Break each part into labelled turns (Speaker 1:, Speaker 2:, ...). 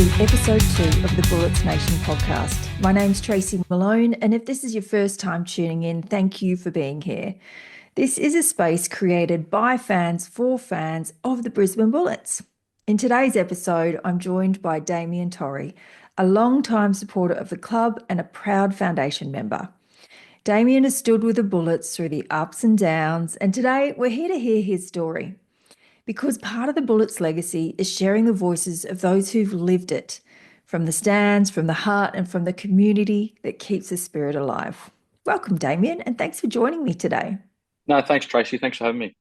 Speaker 1: to episode 2 of the Bullets Nation podcast. My name's Tracy Malone, and if this is your first time tuning in, thank you for being here. This is a space created by fans for fans of the Brisbane Bullets. In today's episode, I'm joined by Damian Torrie, a long-time supporter of the club and a proud foundation member. Damien has stood with the Bullets through the ups and downs, and today we're here to hear his story. Because part of the Bullets' legacy is sharing the voices of those who've lived it, from the stands, from the heart, and from the community that keeps the spirit alive. Welcome, Damien, and thanks for joining me today.
Speaker 2: No, thanks, Tracy. Thanks for having me.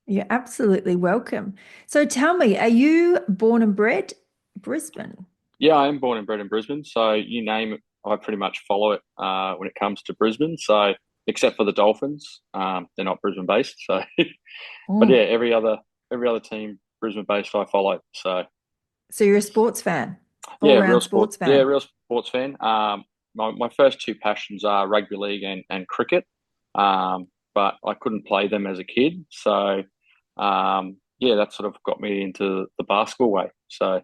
Speaker 1: You're absolutely welcome. So tell me, are you born and bred Brisbane?
Speaker 2: Yeah, I am born and bred in Brisbane, so you name it, I pretty much follow it when it comes to Brisbane. So, except for the Dolphins, they're not Brisbane based. So, but yeah,
Speaker 1: Mm.
Speaker 2: every other team Brisbane based I follow. So,
Speaker 1: So you're a sports fan,
Speaker 2: yeah,
Speaker 1: all-round sports fan.
Speaker 2: real sports fan. My first two passions are rugby league and cricket, but I couldn't play them as a kid. So, yeah, that sort of got me into the basketball way. So.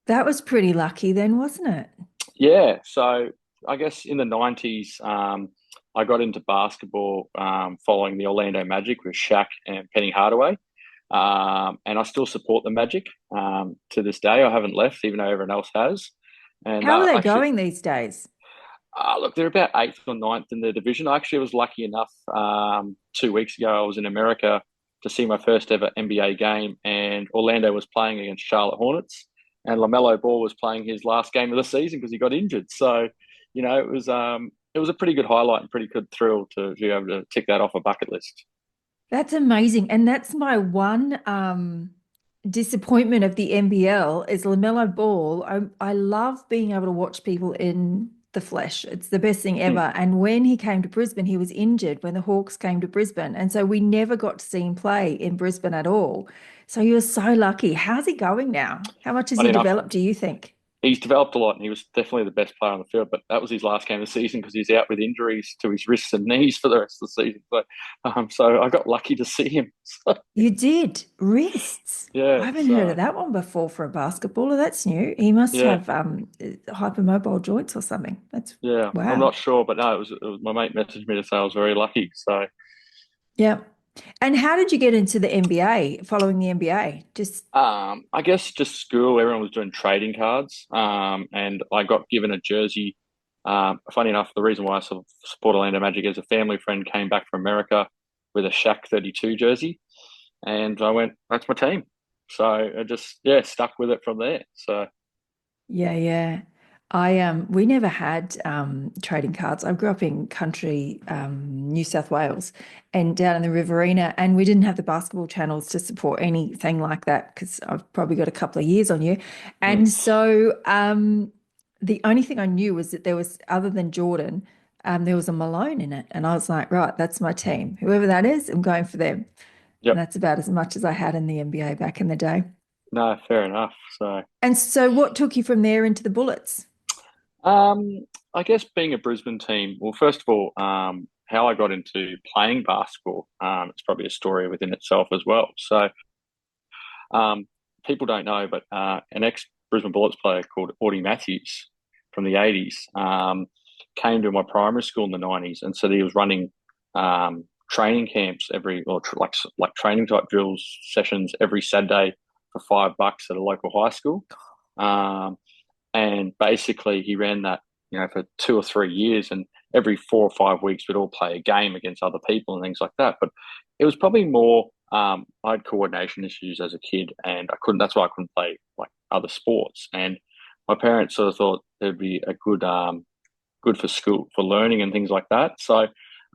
Speaker 1: That was pretty lucky then, wasn't it?
Speaker 2: Yeah, so I guess in the 90s, I got into basketball following the Orlando Magic with Shaq and Penny Hardaway. And I still support the Magic to this day. I haven't left, even though everyone else has. And
Speaker 1: How are they
Speaker 2: actually,
Speaker 1: going these days?
Speaker 2: look, they're about eighth or ninth in the division. I actually was lucky enough 2 weeks ago, I was in America to see my first ever NBA game, and Orlando was playing against Charlotte Hornets, and LaMelo Ball was playing his last game of the season because he got injured. So, it was a pretty good highlight and pretty good thrill to be able to tick that off a bucket list.
Speaker 1: That's amazing. And that's my one disappointment of the NBL is LaMelo Ball. I love being able to watch people in the flesh. It's the best thing
Speaker 2: Hmm.
Speaker 1: ever. And when he came to Brisbane, he was injured when the Hawks came to Brisbane. And so we never got to see him play in Brisbane at all. So he was so lucky. How's he going now? How much has
Speaker 2: Funny
Speaker 1: he
Speaker 2: enough,
Speaker 1: developed, do you think?
Speaker 2: he's developed a lot, and he was definitely the best player on the field. But that was his last game of the season because he's out with injuries to his wrists and knees for the rest of the season. So I got lucky to see him. So,
Speaker 1: You did wrists. I
Speaker 2: yeah,
Speaker 1: haven't heard of
Speaker 2: so
Speaker 1: that one before for a basketballer. That's new. He must
Speaker 2: yeah,
Speaker 1: have hypermobile joints or something. That's
Speaker 2: yeah. I'm
Speaker 1: wow.
Speaker 2: not sure, but no, it was my mate messaged me to say I was very lucky. So
Speaker 1: Yeah. And how did you get into the NBA, following the NBA? Just
Speaker 2: I guess just school, everyone was doing trading cards, and I got given a jersey. Funny enough, the reason why I sort of support Orlando Magic is a family friend came back from America with a Shaq 32 jersey, and I went, "That's my team." So I just yeah stuck with it from there. So
Speaker 1: yeah, yeah. I we never had trading cards. I grew up in country New South Wales and down in the Riverina, and we didn't have the basketball channels to support anything like that because I've probably got a couple of years on you.
Speaker 2: mm,
Speaker 1: And so the only thing I knew was that there was, other than Jordan, there was a Malone in it. And I was like, right, that's my team. Whoever that is, I'm going for them. And
Speaker 2: yep,
Speaker 1: that's about as much as I had in the NBA back in the day.
Speaker 2: no, fair enough. So
Speaker 1: And so what took you from there into the Bullets?
Speaker 2: I guess being a Brisbane team, well, first of all, how I got into playing basketball, it's probably a story within itself as well. So Um, people don't know, but an ex Brisbane Bullets player called Audie Matthews from the 80s came to my primary school in the 90s and said he was running training camps like training type drills sessions every Saturday for $5 at a local high school. Um, and basically, he ran that for 2 or 3 years, and every 4 or 5 weeks we'd all play a game against other people and things like that. But it was probably more I had coordination issues as a kid, and I couldn't. That's why I couldn't play like other sports. And my parents sort of thought it'd be a good for school for learning and things like that.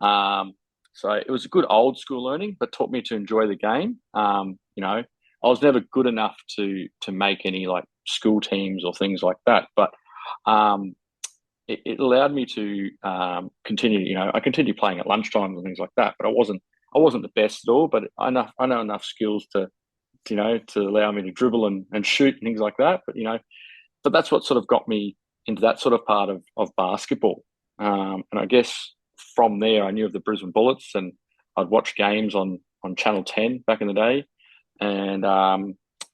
Speaker 2: Um, so it was a good old school learning, but taught me to enjoy the game. I was never good enough to make any like school teams or things like that, but um, it allowed me to continue. I continued playing at lunchtime and things like that, but I wasn't the best at all. But I know enough skills to allow me to dribble and shoot and things like that. But that's what sort of got me into that sort of part of basketball. And I guess from there, I knew of the Brisbane Bullets, and I'd watch games on Channel 10 back in the day. And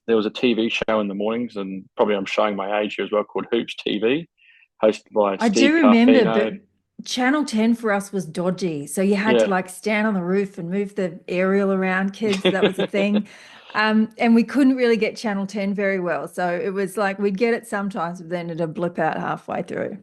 Speaker 2: there was a TV show in the mornings, and probably I'm showing my age here as well, called Hoops TV, hosted by
Speaker 1: I do
Speaker 2: Steve
Speaker 1: remember,
Speaker 2: Carfino.
Speaker 1: but Channel 10 for us was dodgy. So you had to
Speaker 2: Yeah,
Speaker 1: like stand on the roof and move the aerial around kids. That was a thing. And we couldn't really get Channel 10 very well. So it was like we'd get it sometimes, but then it'd blip out halfway through.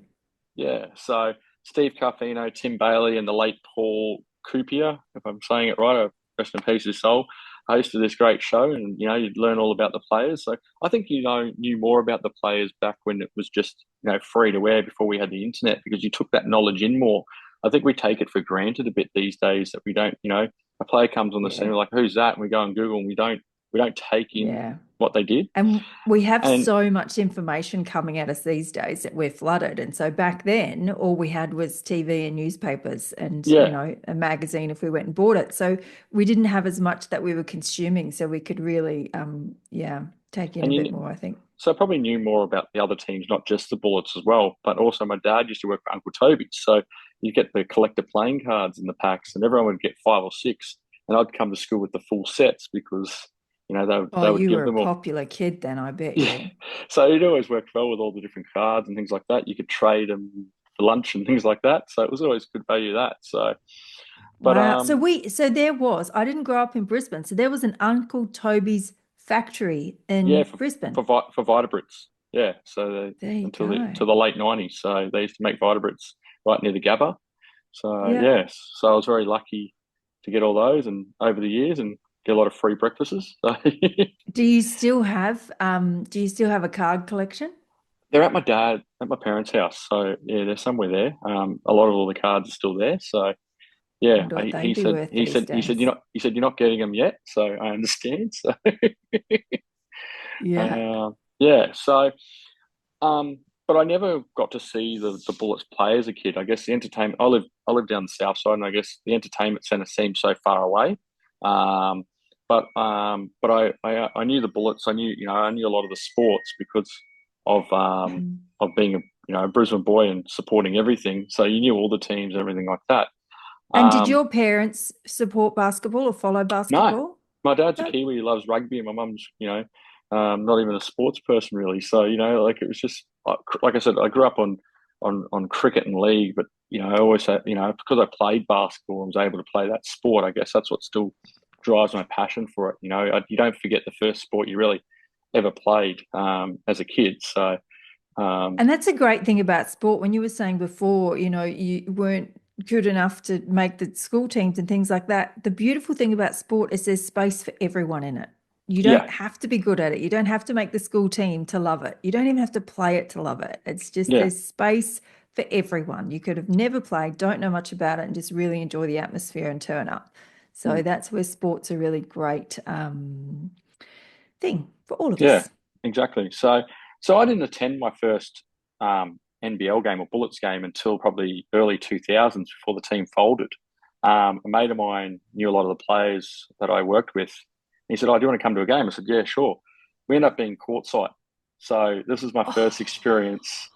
Speaker 2: yeah. So Steve Carfino, Tim Bailey, and the late Paul Coopier, if I'm saying it right, rest in peace his soul, hosted this great show, and you'd learn all about the players. So I think knew more about the players back when it was just free to wear, before we had the internet, because you took that knowledge in more. I think we take it for granted a bit these days, that we don't, a player comes on the scene,
Speaker 1: Yeah.
Speaker 2: we're like, who's that? And we go on Google, and we don't take in
Speaker 1: Yeah.
Speaker 2: what they did.
Speaker 1: And we have
Speaker 2: And
Speaker 1: so much information coming at us these days that we're flooded. And so back then, all we had was TV and newspapers and,
Speaker 2: yeah,
Speaker 1: a magazine if we went and bought it. So we didn't have as much that we were consuming. So we could really, yeah, take in a
Speaker 2: and
Speaker 1: bit
Speaker 2: you
Speaker 1: more, I think.
Speaker 2: So I probably knew more about the other teams, not just the Bullets as well. But also my dad used to work for Uncle Toby's. So you get the collector playing cards in the packs, and everyone would get 5 or 6. And I'd come to school with the full sets, because,
Speaker 1: Oh,
Speaker 2: they would
Speaker 1: you
Speaker 2: give
Speaker 1: were a
Speaker 2: them all.
Speaker 1: popular kid then, I bet
Speaker 2: Yeah.
Speaker 1: you.
Speaker 2: So it always worked well with all the different cards and things like that. You could trade them for lunch and things like that. So it was always good value, that. So, but
Speaker 1: Wow. So there was, I didn't grow up in Brisbane. So there was an Uncle Toby's factory
Speaker 2: yeah,
Speaker 1: in
Speaker 2: for
Speaker 1: Brisbane.
Speaker 2: for Vitabrits. Yeah. So
Speaker 1: There you
Speaker 2: until the
Speaker 1: go.
Speaker 2: to the late '90s. So they used to make Vitabrits right near the Gabba. So
Speaker 1: Yeah.
Speaker 2: yes, so I was very lucky to get all those, and over the years, and get a lot of free breakfasts. So
Speaker 1: Do you still have a card collection?
Speaker 2: they're at my parents' house. So yeah, they're somewhere there. A lot of all the cards are still there. So yeah,
Speaker 1: Wonder what they'd
Speaker 2: he
Speaker 1: be
Speaker 2: said
Speaker 1: worth these days.
Speaker 2: you're not getting them yet. So I understand. So
Speaker 1: Yeah.
Speaker 2: yeah, so but I never got to see the Bullets play as a kid. I guess the entertainment. I live down the south side, and I guess the entertainment centre seems so far away. Um, but I knew the Bullets. I knew a lot of the sports, because of being a Brisbane boy and supporting everything. So you knew all the teams and everything like that.
Speaker 1: And did
Speaker 2: Um,
Speaker 1: your parents support basketball or follow
Speaker 2: no,
Speaker 1: basketball?
Speaker 2: my dad's a
Speaker 1: No.
Speaker 2: Kiwi. He loves rugby, and my mum's not even a sports person really. So like it was just like I said, I grew up on cricket and league, but I always had, because I played basketball and was able to play that sport. I guess that's what still drives my passion for it. You don't forget the first sport you really ever played as a kid. So
Speaker 1: And that's a great thing about sport. When you were saying before, you weren't good enough to make the school teams and things like that. The beautiful thing about sport is there's space for everyone in it. You
Speaker 2: yeah,
Speaker 1: don't have to be good at it. You don't have to make the school team to love it. You don't even have to play it to love it. It's just
Speaker 2: yeah,
Speaker 1: there's space for everyone. You could have never played, don't know much about it, and just really enjoy the atmosphere and turn up. So
Speaker 2: mm,
Speaker 1: that's where sports a really great thing for all of
Speaker 2: yeah,
Speaker 1: us.
Speaker 2: exactly. So I didn't attend my first NBL game or Bullets game until probably early 2000s, before the team folded. A mate of mine knew a lot of the players that I worked with. He said, "Oh, do you want to come to a game?" I said, "Yeah, sure." We ended up being courtside. So this is my first
Speaker 1: Oh,
Speaker 2: experience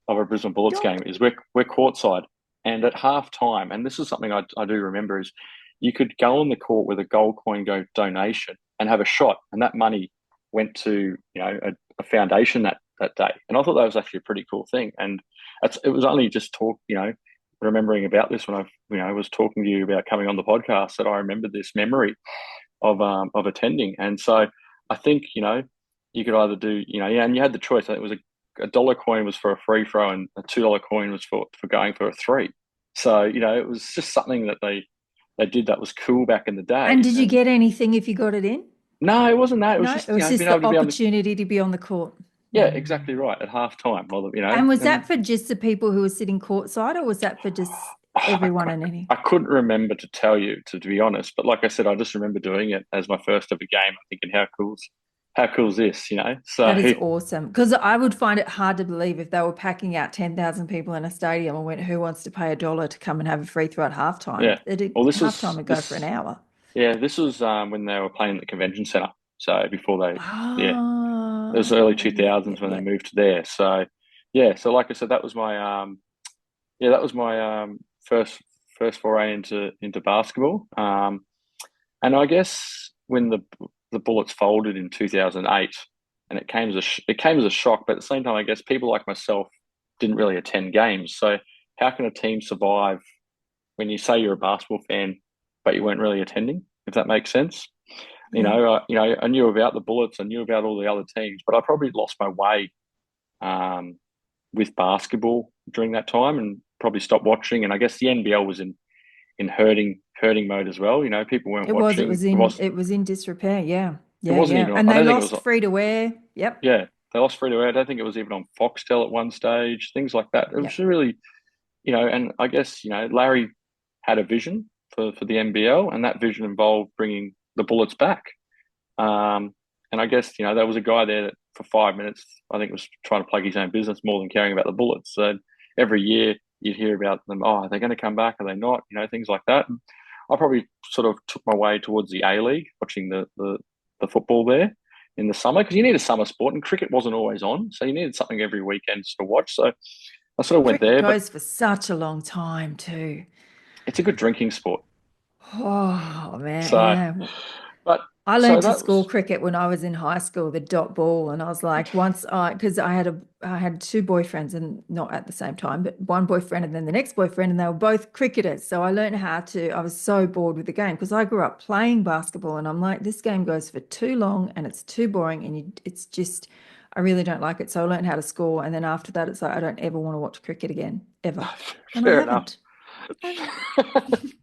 Speaker 2: of a Brisbane Bullets
Speaker 1: don't.
Speaker 2: game. Is we're courtside, and at half time, and this is something I do remember, is you could go on the court with a gold coin go donation and have a shot, and that money went to a foundation that day. And I thought that was actually a pretty cool thing. And it was only just remembering about this when I was talking to you about coming on the podcast, that I remembered this memory of attending. And so I think you could either do yeah, and you had the choice. I think it was a dollar coin was for a free throw, and a $2 coin was for going for a three. So it was just something that they did that was cool back in the
Speaker 1: And
Speaker 2: day.
Speaker 1: did you
Speaker 2: And
Speaker 1: get anything if you got it in?
Speaker 2: no, it wasn't that. It was
Speaker 1: No,
Speaker 2: just
Speaker 1: it was
Speaker 2: being
Speaker 1: just
Speaker 2: able
Speaker 1: the
Speaker 2: to be on the
Speaker 1: opportunity to be on the court.
Speaker 2: yeah,
Speaker 1: Mm.
Speaker 2: exactly right, at half time. Well,
Speaker 1: And was that
Speaker 2: and
Speaker 1: for just the people who were sitting courtside, or was that for just
Speaker 2: I,
Speaker 1: everyone and any?
Speaker 2: I couldn't remember to tell you, to be honest. But like I said, I just remember doing it as my first ever game. I'm thinking, how cool is this? So
Speaker 1: That is awesome. Because I would find it hard to believe if they were packing out 10,000 people in a stadium and went, who wants to pay a dollar to come and have a free throw at halftime?
Speaker 2: yeah. Well,
Speaker 1: Halftime would go for an hour.
Speaker 2: this was when they were playing at the convention centre. So before yeah, it was early
Speaker 1: Ah,
Speaker 2: two
Speaker 1: yeah, yeah,
Speaker 2: thousands when they
Speaker 1: yeah.
Speaker 2: moved to there. So yeah, so like I said, that was my first foray into basketball. And I guess when the Bullets folded in 2008, and it came as a shock. But at the same time, I guess people like myself didn't really attend games. So how can a team survive when you say you're a basketball fan, but you weren't really attending? If that makes sense.
Speaker 1: Yeah.
Speaker 2: I knew about the Bullets, I knew about all the other teams, but I probably lost my way um, with basketball during that time, and probably stopped watching. And I guess the NBL was in hurting mode as well. People weren't
Speaker 1: It was. It
Speaker 2: watching.
Speaker 1: was in. It was in disrepair. Yeah.
Speaker 2: It
Speaker 1: Yeah.
Speaker 2: wasn't
Speaker 1: Yeah.
Speaker 2: even on,
Speaker 1: And
Speaker 2: I
Speaker 1: they
Speaker 2: don't think it was.
Speaker 1: lost free to wear. Yep.
Speaker 2: Yeah, they lost free to air. I don't think it was even on Foxtel at one stage. Things like that. It was
Speaker 1: Yep.
Speaker 2: really, and I guess Larry had a vision for the NBL, and that vision involved bringing the Bullets back. And I guess there was a guy there that for 5 minutes I think was trying to plug his own business more than caring about the Bullets. So every year you'd hear about them. Oh, are they going to come back? Are they not? Things like that. And I probably sort of took my way towards the A League, watching the football there in the summer, because you need a summer sport, and cricket wasn't always on, so you needed something every weekend to watch. So I sort of went
Speaker 1: Cricket
Speaker 2: there, but
Speaker 1: goes for such a long time too.
Speaker 2: it's a good drinking sport.
Speaker 1: Oh man,
Speaker 2: So,
Speaker 1: yeah.
Speaker 2: but
Speaker 1: I
Speaker 2: so
Speaker 1: learned to
Speaker 2: that
Speaker 1: score
Speaker 2: was
Speaker 1: cricket when I was in high school, the dot ball, and I was like, because I had two boyfriends, and not at the same time, but one boyfriend and then the next boyfriend, and they were both cricketers. So I learned how to. I was so bored with the game because I grew up playing basketball, and I'm like, this game goes for too long and it's too boring, and it's just, I really don't like it. So I learned how to score, and then after that, it's like I don't ever want to watch cricket again, ever, and I
Speaker 2: fair enough.
Speaker 1: haven't. I haven't.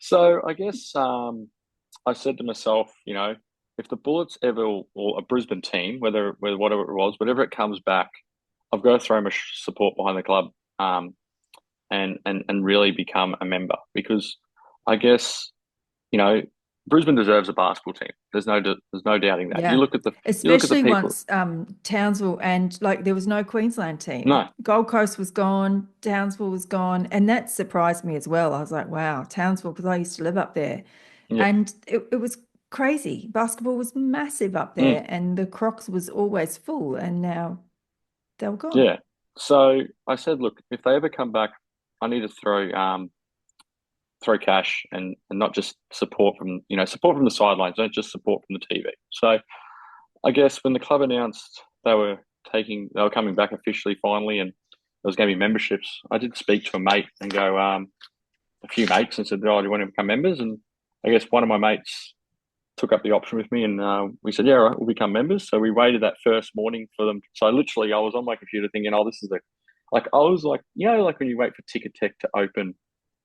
Speaker 2: So I guess I said to myself, if the Bullets ever, or a Brisbane team, whether whatever it was, whatever it comes back, I've got to throw my support behind the club, and really become a member, because I guess you know Brisbane deserves a basketball team. There's no doubting that.
Speaker 1: Yeah.
Speaker 2: You look at the
Speaker 1: Especially
Speaker 2: people.
Speaker 1: once Townsville and like there was no Queensland team.
Speaker 2: No,
Speaker 1: Gold Coast was gone, Townsville was gone, and that surprised me as well. I was like, wow, Townsville, because I used to live up there.
Speaker 2: yeah,
Speaker 1: And it was crazy. Basketball was massive up
Speaker 2: mm,
Speaker 1: there, and the Crocs was always full, and now they were gone.
Speaker 2: yeah. So I said, look, if they ever come back, I need to throw cash, and not just support from the sidelines, don't just support from the TV. So I guess when the club announced they were coming back officially finally, and there was going to be memberships, I did speak to a mate and go, a few mates, and said, "Oh, do you want to become members?" And I guess one of my mates took up the option with me, and we said, "Yeah, all right, we'll become members." So we waited that first morning for them. So literally, I was on my computer thinking, "Oh, this is I was like, like when you wait for Ticket Tech to open,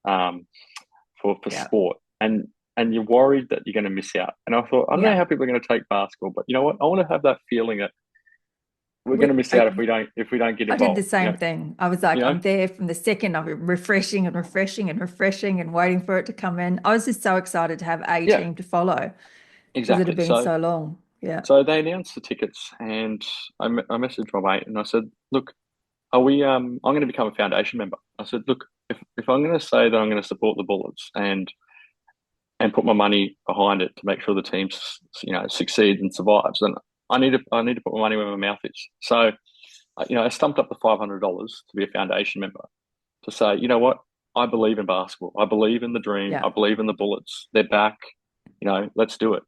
Speaker 2: um, for
Speaker 1: Yeah.
Speaker 2: sport, and you're worried that you're going to miss out." And I thought, I don't know
Speaker 1: Yeah.
Speaker 2: how people are going to take basketball, but you know what? I want to have that feeling that we're going
Speaker 1: We,
Speaker 2: to miss out if we don't get
Speaker 1: I did the
Speaker 2: involved.
Speaker 1: same thing. I was
Speaker 2: You
Speaker 1: like,
Speaker 2: know,
Speaker 1: I'm there from the second of it, refreshing and refreshing and refreshing and waiting for it to come in. I was just so excited to have a
Speaker 2: yeah,
Speaker 1: team to follow because it had
Speaker 2: exactly.
Speaker 1: been
Speaker 2: So
Speaker 1: so long. Yeah.
Speaker 2: so they announced the tickets, and I messaged my mate and I said, look, are we? I'm going to become a foundation member. I said, look, if I'm going to say that I'm going to support the Bullets, and put my money behind it to make sure the team succeeds and survives, then I need to put my money where my mouth is. So I stumped up the $500 to be a foundation member, to say, you know what, I believe in basketball, I believe in the dream,
Speaker 1: Yeah.
Speaker 2: I believe in the Bullets. They're back. Let's do it.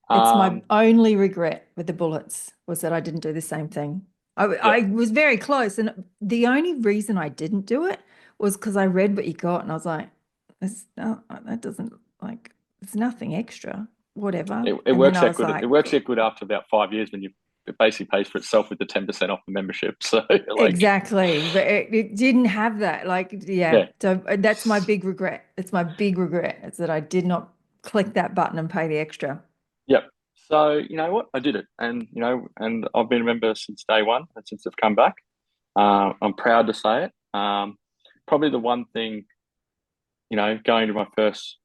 Speaker 1: It's my
Speaker 2: Um,
Speaker 1: only regret with the Bullets was that I didn't do the same thing.
Speaker 2: yeah,
Speaker 1: I was very close. And the only reason I didn't do it was because I read what you got and I was like, that doesn't like, it's nothing extra, whatever.
Speaker 2: it
Speaker 1: And then
Speaker 2: works
Speaker 1: I
Speaker 2: out
Speaker 1: was
Speaker 2: good. It
Speaker 1: like,
Speaker 2: works out good after about 5 years, when it basically pays for itself with the 10% off the membership. So like,
Speaker 1: exactly. But it didn't have that. Like, yeah.
Speaker 2: yeah,
Speaker 1: So that's my big regret. It's my big regret. It's that I did not click that button and pay the extra.
Speaker 2: yep. So you know what, I did it, and I've been a member since day one, and since they've come back. I'm proud to say it. Probably the one thing, going to my first,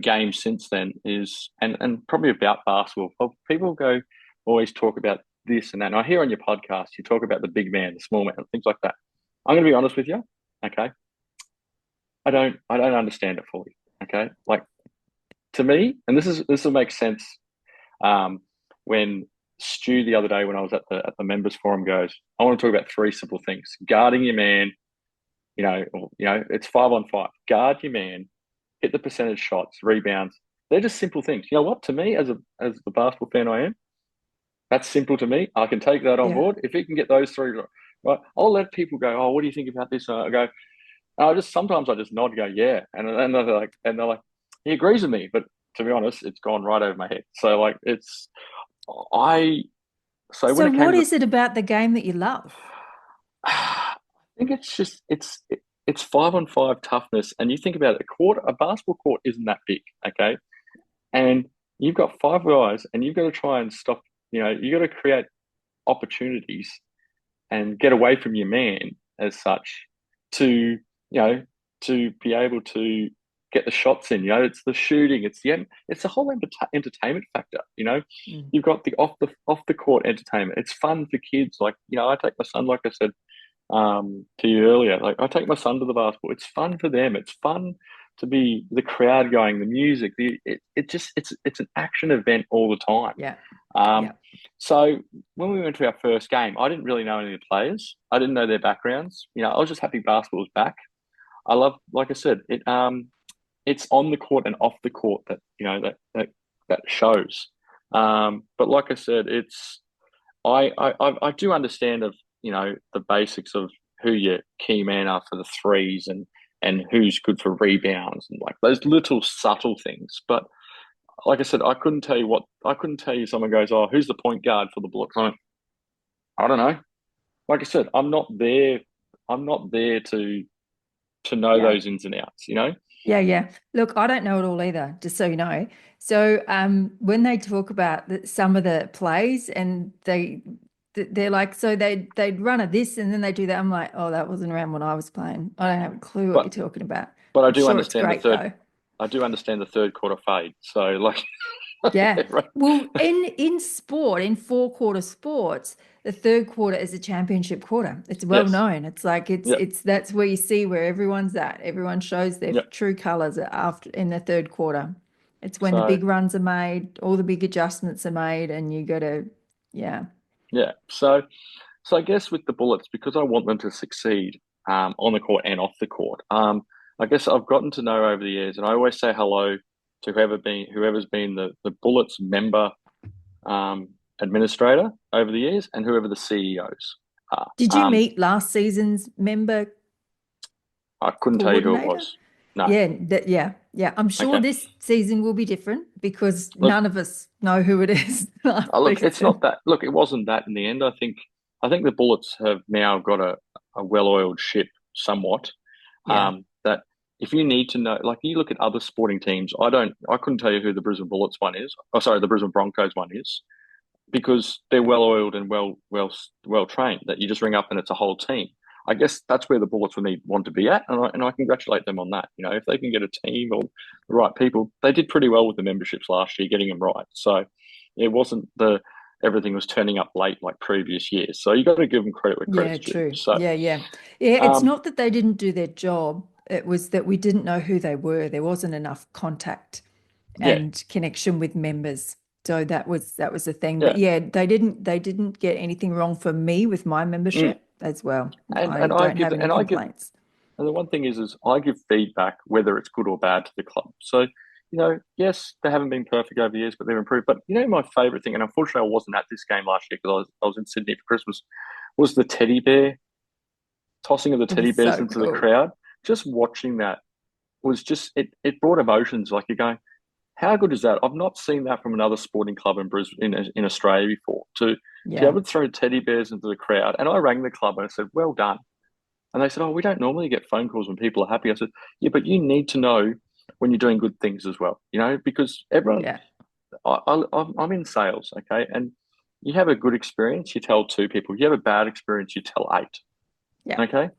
Speaker 2: game since then is, and probably about basketball. Well, people always talk about this and that. And I hear on your podcast, you talk about the big man, the small man, things like that. I'm going to be honest with you. Okay. I don't understand it fully. Okay. Like, to me, and this will make sense. When Stu the other day, when I was at the members forum, goes, I want to talk about three simple things: guarding your man, it's 5-on-5. Guard your man, hit the percentage shots, rebounds, they're just simple things. You know what? To me, as the basketball fan I am, that's simple to me. I can take that on
Speaker 1: Yeah.
Speaker 2: board. If you can get those three right, I'll let people go, oh, what do you think about this? And I go, I just sometimes I just nod and go, yeah. And they're like, he agrees with me. But to be honest, it's gone right over my head. So like I so when
Speaker 1: So
Speaker 2: it came
Speaker 1: what
Speaker 2: to
Speaker 1: is it about the game that you love?
Speaker 2: I think it's just it's 5-on-5 toughness. And you think about it, a basketball court isn't that big, okay? And you've got five guys and you've got to try and stop, you got to create opportunities and get away from your man as such to, to be able to get the shots in. It's the shooting, it's the whole entertainment factor.
Speaker 1: Mm.
Speaker 2: You've got the off the court entertainment. It's fun for kids. Like, I take my son, like I said to you earlier. Like, I take my son to the basketball. It's fun for them. It's fun to be the crowd going, the music. It's an action event all the time.
Speaker 1: Yeah.
Speaker 2: Um,
Speaker 1: Yeah.
Speaker 2: so when we went to our first game, I didn't really know any of the players. I didn't know their backgrounds. I was just happy basketball was back. I love, like I said, it's on the court and off the court that that shows. But like I said, I do understand of the basics of who your key man are for the threes and who's good for rebounds and like those little subtle things. But like I said, I couldn't tell you. Someone goes, "Oh, who's the point guard for the Bullets?" I don't know. Like I said, I'm not there. I'm not there to know
Speaker 1: Yeah.
Speaker 2: those ins and outs.
Speaker 1: Yeah, yeah. Look, I don't know it all either, just so you know. So, when they talk about some of the plays and they're like, so they'd run at this and then they do that. I'm like, oh, that wasn't around when I was playing. I don't have a clue what
Speaker 2: But
Speaker 1: you're talking about.
Speaker 2: but
Speaker 1: I'm sure it's great though.
Speaker 2: I do understand the third quarter fade. So like,
Speaker 1: Yeah.
Speaker 2: right.
Speaker 1: Well, in sport, in four-quarter sports, the third quarter is a championship quarter. It's well
Speaker 2: Yes,
Speaker 1: known. It's like
Speaker 2: yep,
Speaker 1: it's that's where you see where everyone's at. Everyone shows their
Speaker 2: yep.
Speaker 1: true colors after in the third quarter. It's when the
Speaker 2: So
Speaker 1: big runs are made, all the big adjustments are made, and you got to, yeah,
Speaker 2: yeah, so I guess with the Bullets, because I want them to succeed on the court and off the court. I guess I've gotten to know over the years, and I always say hello to whoever's been the Bullets member um, administrator over the years, and whoever the CEOs are.
Speaker 1: Did you meet last season's member
Speaker 2: I couldn't tell you who it
Speaker 1: coordinator?
Speaker 2: was. No.
Speaker 1: Yeah, yeah, yeah. I'm sure
Speaker 2: Okay.
Speaker 1: this season will be different because
Speaker 2: Look,
Speaker 1: none of us know who it is last
Speaker 2: look, it's not
Speaker 1: season.
Speaker 2: that. Look, it wasn't that in the end. I think the Bullets have now got a well-oiled ship somewhat.
Speaker 1: Yeah,
Speaker 2: That if you need to know, like you look at other sporting teams, I couldn't tell you who the Brisbane Bullets one is. Oh, sorry, the Brisbane Broncos one is because they're well-oiled and well trained. That you just ring up and it's a whole team. I guess that's where the Bullets will want to be at, and I congratulate them on that. If they can get a team or the right people, they did pretty well with the memberships last year, getting them right. So it wasn't everything was turning up late like previous years. So you got to give them credit where
Speaker 1: yeah,
Speaker 2: credit's due.
Speaker 1: true.
Speaker 2: So
Speaker 1: Yeah, yeah. Yeah, it's
Speaker 2: um,
Speaker 1: not that they didn't do their job. It was that we didn't know who they were. There wasn't enough contact
Speaker 2: yeah,
Speaker 1: and connection with members. So that was the thing. But
Speaker 2: yeah,
Speaker 1: yeah, they didn't get anything wrong for me with my
Speaker 2: mm.
Speaker 1: membership as well.
Speaker 2: and
Speaker 1: I
Speaker 2: and I
Speaker 1: don't
Speaker 2: give
Speaker 1: have any
Speaker 2: and I give
Speaker 1: complaints.
Speaker 2: And the one thing is I give feedback whether it's good or bad to the club. So, yes, they haven't been perfect over the years, but they've improved. But my favourite thing, and unfortunately I wasn't at this game last year because I was in Sydney for Christmas, was the teddy bear tossing of the
Speaker 1: It
Speaker 2: teddy
Speaker 1: was
Speaker 2: bears
Speaker 1: so
Speaker 2: into the
Speaker 1: cool.
Speaker 2: crowd. Just watching that was just it brought emotions. Like you're going, how good is that? I've not seen that from another sporting club in Brisbane in Australia before. To be
Speaker 1: Yeah.
Speaker 2: able to throw teddy bears into the crowd, and I rang the club and I said, "Well done." And they said, "Oh, we don't normally get phone calls when people are happy." I said, "Yeah, but you need to know when you're doing good things as well, because everyone,
Speaker 1: Yeah.
Speaker 2: I'm in sales, okay, and you have a good experience, you tell two people. You have a bad experience, you tell eight,
Speaker 1: Yeah.
Speaker 2: okay.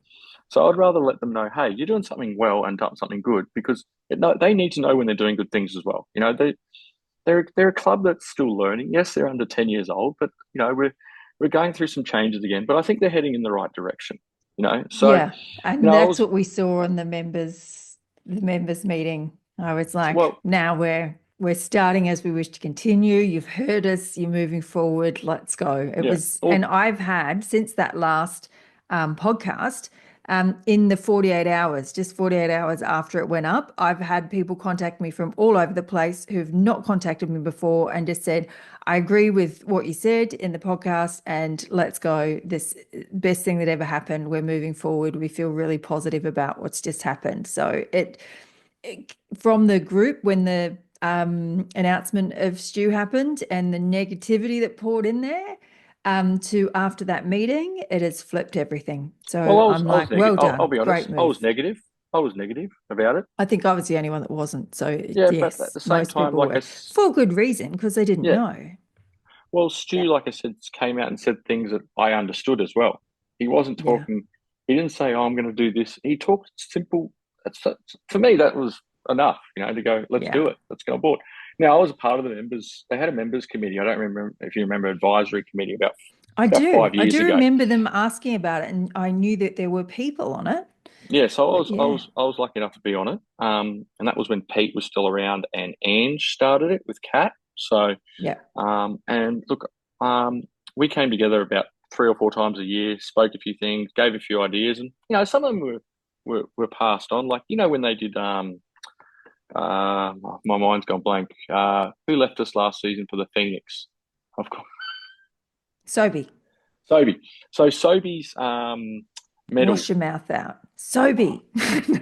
Speaker 2: So I'd rather let them know, hey, you're doing something well and done something good because no, they need to know when they're doing good things as well. They're a club that's still learning. Yes, they're under 10 years old, but we're going through some changes again. But I think they're heading in the right direction. So
Speaker 1: Yeah. And
Speaker 2: I
Speaker 1: that's
Speaker 2: was
Speaker 1: what we saw in the members meeting. I was like,
Speaker 2: well,
Speaker 1: now we're starting as we wish to continue. You've heard us, you're moving forward. Let's go. It
Speaker 2: yeah,
Speaker 1: was,
Speaker 2: well,
Speaker 1: and I've had since that last podcast, in the 48 hours, just 48 hours after it went up, I've had people contact me from all over the place who've not contacted me before and just said, I agree with what you said in the podcast and let's go. This best thing that ever happened. We're moving forward. We feel really positive about what's just happened. So from the group, when the announcement of Stu happened and the negativity that poured in there, to after that meeting, it has flipped everything.
Speaker 2: Well,
Speaker 1: So I'm
Speaker 2: I was
Speaker 1: like,
Speaker 2: negative.
Speaker 1: well
Speaker 2: I'll
Speaker 1: done.
Speaker 2: be
Speaker 1: Great
Speaker 2: honest. I was
Speaker 1: move.
Speaker 2: negative. I was negative about it.
Speaker 1: I think I was the only one that wasn't. So
Speaker 2: Yeah, but at
Speaker 1: yes,
Speaker 2: the same
Speaker 1: most
Speaker 2: time,
Speaker 1: people were for good reason because they didn't
Speaker 2: yeah.
Speaker 1: know.
Speaker 2: Well,
Speaker 1: Yeah.
Speaker 2: Stu, like I said, came out and said things that I understood as well. He wasn't
Speaker 1: Yeah.
Speaker 2: talking. He didn't say, "Oh, I'm going to do this." He talked simple. For me, that was enough. To go, let's
Speaker 1: Yeah.
Speaker 2: do it. Let's go aboard. Now, I was a part of the members. They had a members committee. I don't remember if you remember advisory committee about
Speaker 1: I
Speaker 2: 5 years
Speaker 1: do
Speaker 2: ago.
Speaker 1: remember them asking about it, and I knew that there were people on it.
Speaker 2: Yeah, so
Speaker 1: But yeah.
Speaker 2: I was lucky enough to be on it. And that was when Pete was still around and Ange started it with Kat. So
Speaker 1: Yeah.
Speaker 2: and look, we came together about 3 or 4 times a year, spoke a few things, gave a few ideas, and some of them were passed on. Like when they did my mind's gone blank. Who left us last season for the Phoenix? Of course,
Speaker 1: Sobe,
Speaker 2: Sobe. So Sobe's medal.
Speaker 1: wash your mouth out. Sobe.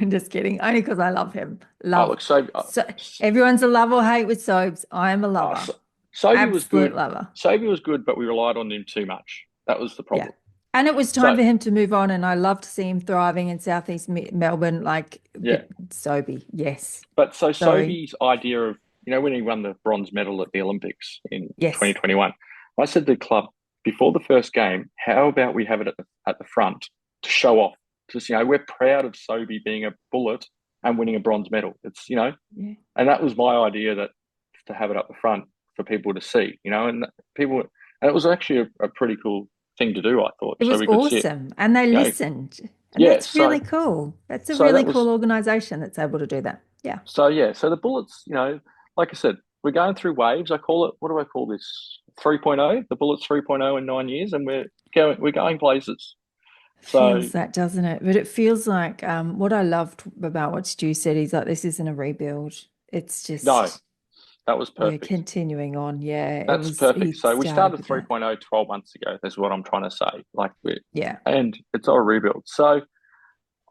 Speaker 1: I'm just kidding. Only because I love him.
Speaker 2: Oh,
Speaker 1: Love.
Speaker 2: look, Sobe.
Speaker 1: So everyone's a love or hate with Sobes. I am a lover.
Speaker 2: Sobe was
Speaker 1: Absolute
Speaker 2: good.
Speaker 1: lover.
Speaker 2: Sobe was good, but we relied on him too much. That was the
Speaker 1: Yeah.
Speaker 2: problem.
Speaker 1: And it was time
Speaker 2: So
Speaker 1: for him to move on, and I love to see him thriving in Southeast Melbourne.
Speaker 2: yeah,
Speaker 1: But Sobe, yes.
Speaker 2: but so
Speaker 1: Sorry.
Speaker 2: Sobe's idea of when he won the bronze medal at the Olympics in
Speaker 1: Yes.
Speaker 2: 2021, I said to the club before the first game, how about we have it at the front to show off? Just we're proud of Sobe being a Bullet and winning a bronze medal. It's
Speaker 1: Yeah.
Speaker 2: and that was my idea, that to have it up the front for people to see, and people, and it was actually a pretty cool thing to do, I thought,
Speaker 1: It
Speaker 2: so
Speaker 1: was
Speaker 2: we could see it.
Speaker 1: awesome. And they
Speaker 2: You know,
Speaker 1: listened. And
Speaker 2: yeah.
Speaker 1: that's really cool. That's a
Speaker 2: So
Speaker 1: really
Speaker 2: that
Speaker 1: cool
Speaker 2: was
Speaker 1: organization that's able to do that. Yeah.
Speaker 2: so the Bullets, like I said, we're going through waves. I call it, what do I call this? 3.0, the Bullets 3.0 in 9 years, and we're going places. So
Speaker 1: Feels that, doesn't it? But it feels like what I loved about what Stu said, he's like, this isn't a rebuild. It's
Speaker 2: no,
Speaker 1: just
Speaker 2: that was
Speaker 1: we're
Speaker 2: perfect.
Speaker 1: continuing on. Yeah.
Speaker 2: That's
Speaker 1: He
Speaker 2: perfect. So we
Speaker 1: started
Speaker 2: started
Speaker 1: with that.
Speaker 2: 3.0 12 months ago. That's what I'm trying to say.
Speaker 1: Yeah.
Speaker 2: And it's all a rebuild. So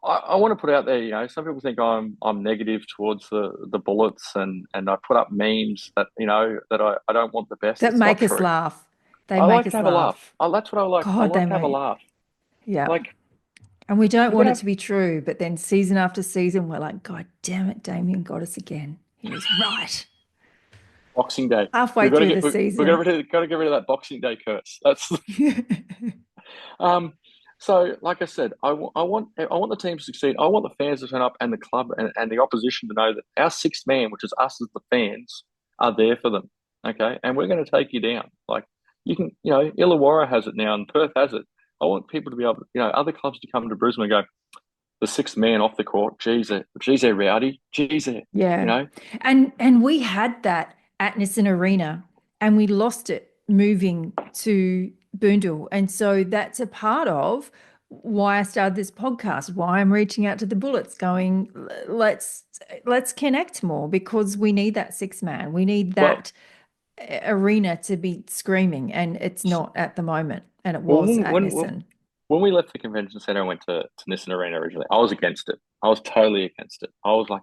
Speaker 2: I want to put out there, some people think I'm negative towards the Bullets, and I put up memes that that I don't want the best.
Speaker 1: That
Speaker 2: It's not
Speaker 1: make us
Speaker 2: true.
Speaker 1: laugh. They
Speaker 2: I
Speaker 1: make
Speaker 2: like to
Speaker 1: us
Speaker 2: have a laugh.
Speaker 1: laugh.
Speaker 2: That's what I like. I
Speaker 1: God, they
Speaker 2: like to have a
Speaker 1: make.
Speaker 2: laugh.
Speaker 1: Yeah.
Speaker 2: Like
Speaker 1: And we don't
Speaker 2: we're gonna
Speaker 1: want it
Speaker 2: have
Speaker 1: to be true, but then season after season, we're like, God damn it, Damien got us again. He was right.
Speaker 2: Boxing Day.
Speaker 1: Halfway
Speaker 2: We've got to
Speaker 1: through
Speaker 2: get
Speaker 1: the
Speaker 2: we've
Speaker 1: season.
Speaker 2: got to get rid of that Boxing Day curse. That's um. So, like I said, I want the team to succeed. I want the fans to turn up, and the club and the opposition to know that our sixth man, which is us as the fans, are there for them. Okay, and we're going to take you down. Like you can, Illawarra has it now, and Perth has it. I want people to be able, other clubs to come to Brisbane and go, the sixth man off the court. They're rowdy. Geez, they're, you
Speaker 1: Yeah.
Speaker 2: know,
Speaker 1: And we had that at Nissan Arena and we lost it moving to Boondall. And so that's a part of why I started this podcast, why I'm reaching out to the Bullets, going, let's connect more because we need that six man. We need
Speaker 2: well,
Speaker 1: that arena to be screaming, and it's not at the moment. And it
Speaker 2: well,
Speaker 1: was at
Speaker 2: when
Speaker 1: Nissan.
Speaker 2: when we left the convention center and went to Nissan Arena originally, I was against it. I was totally against it. I was like,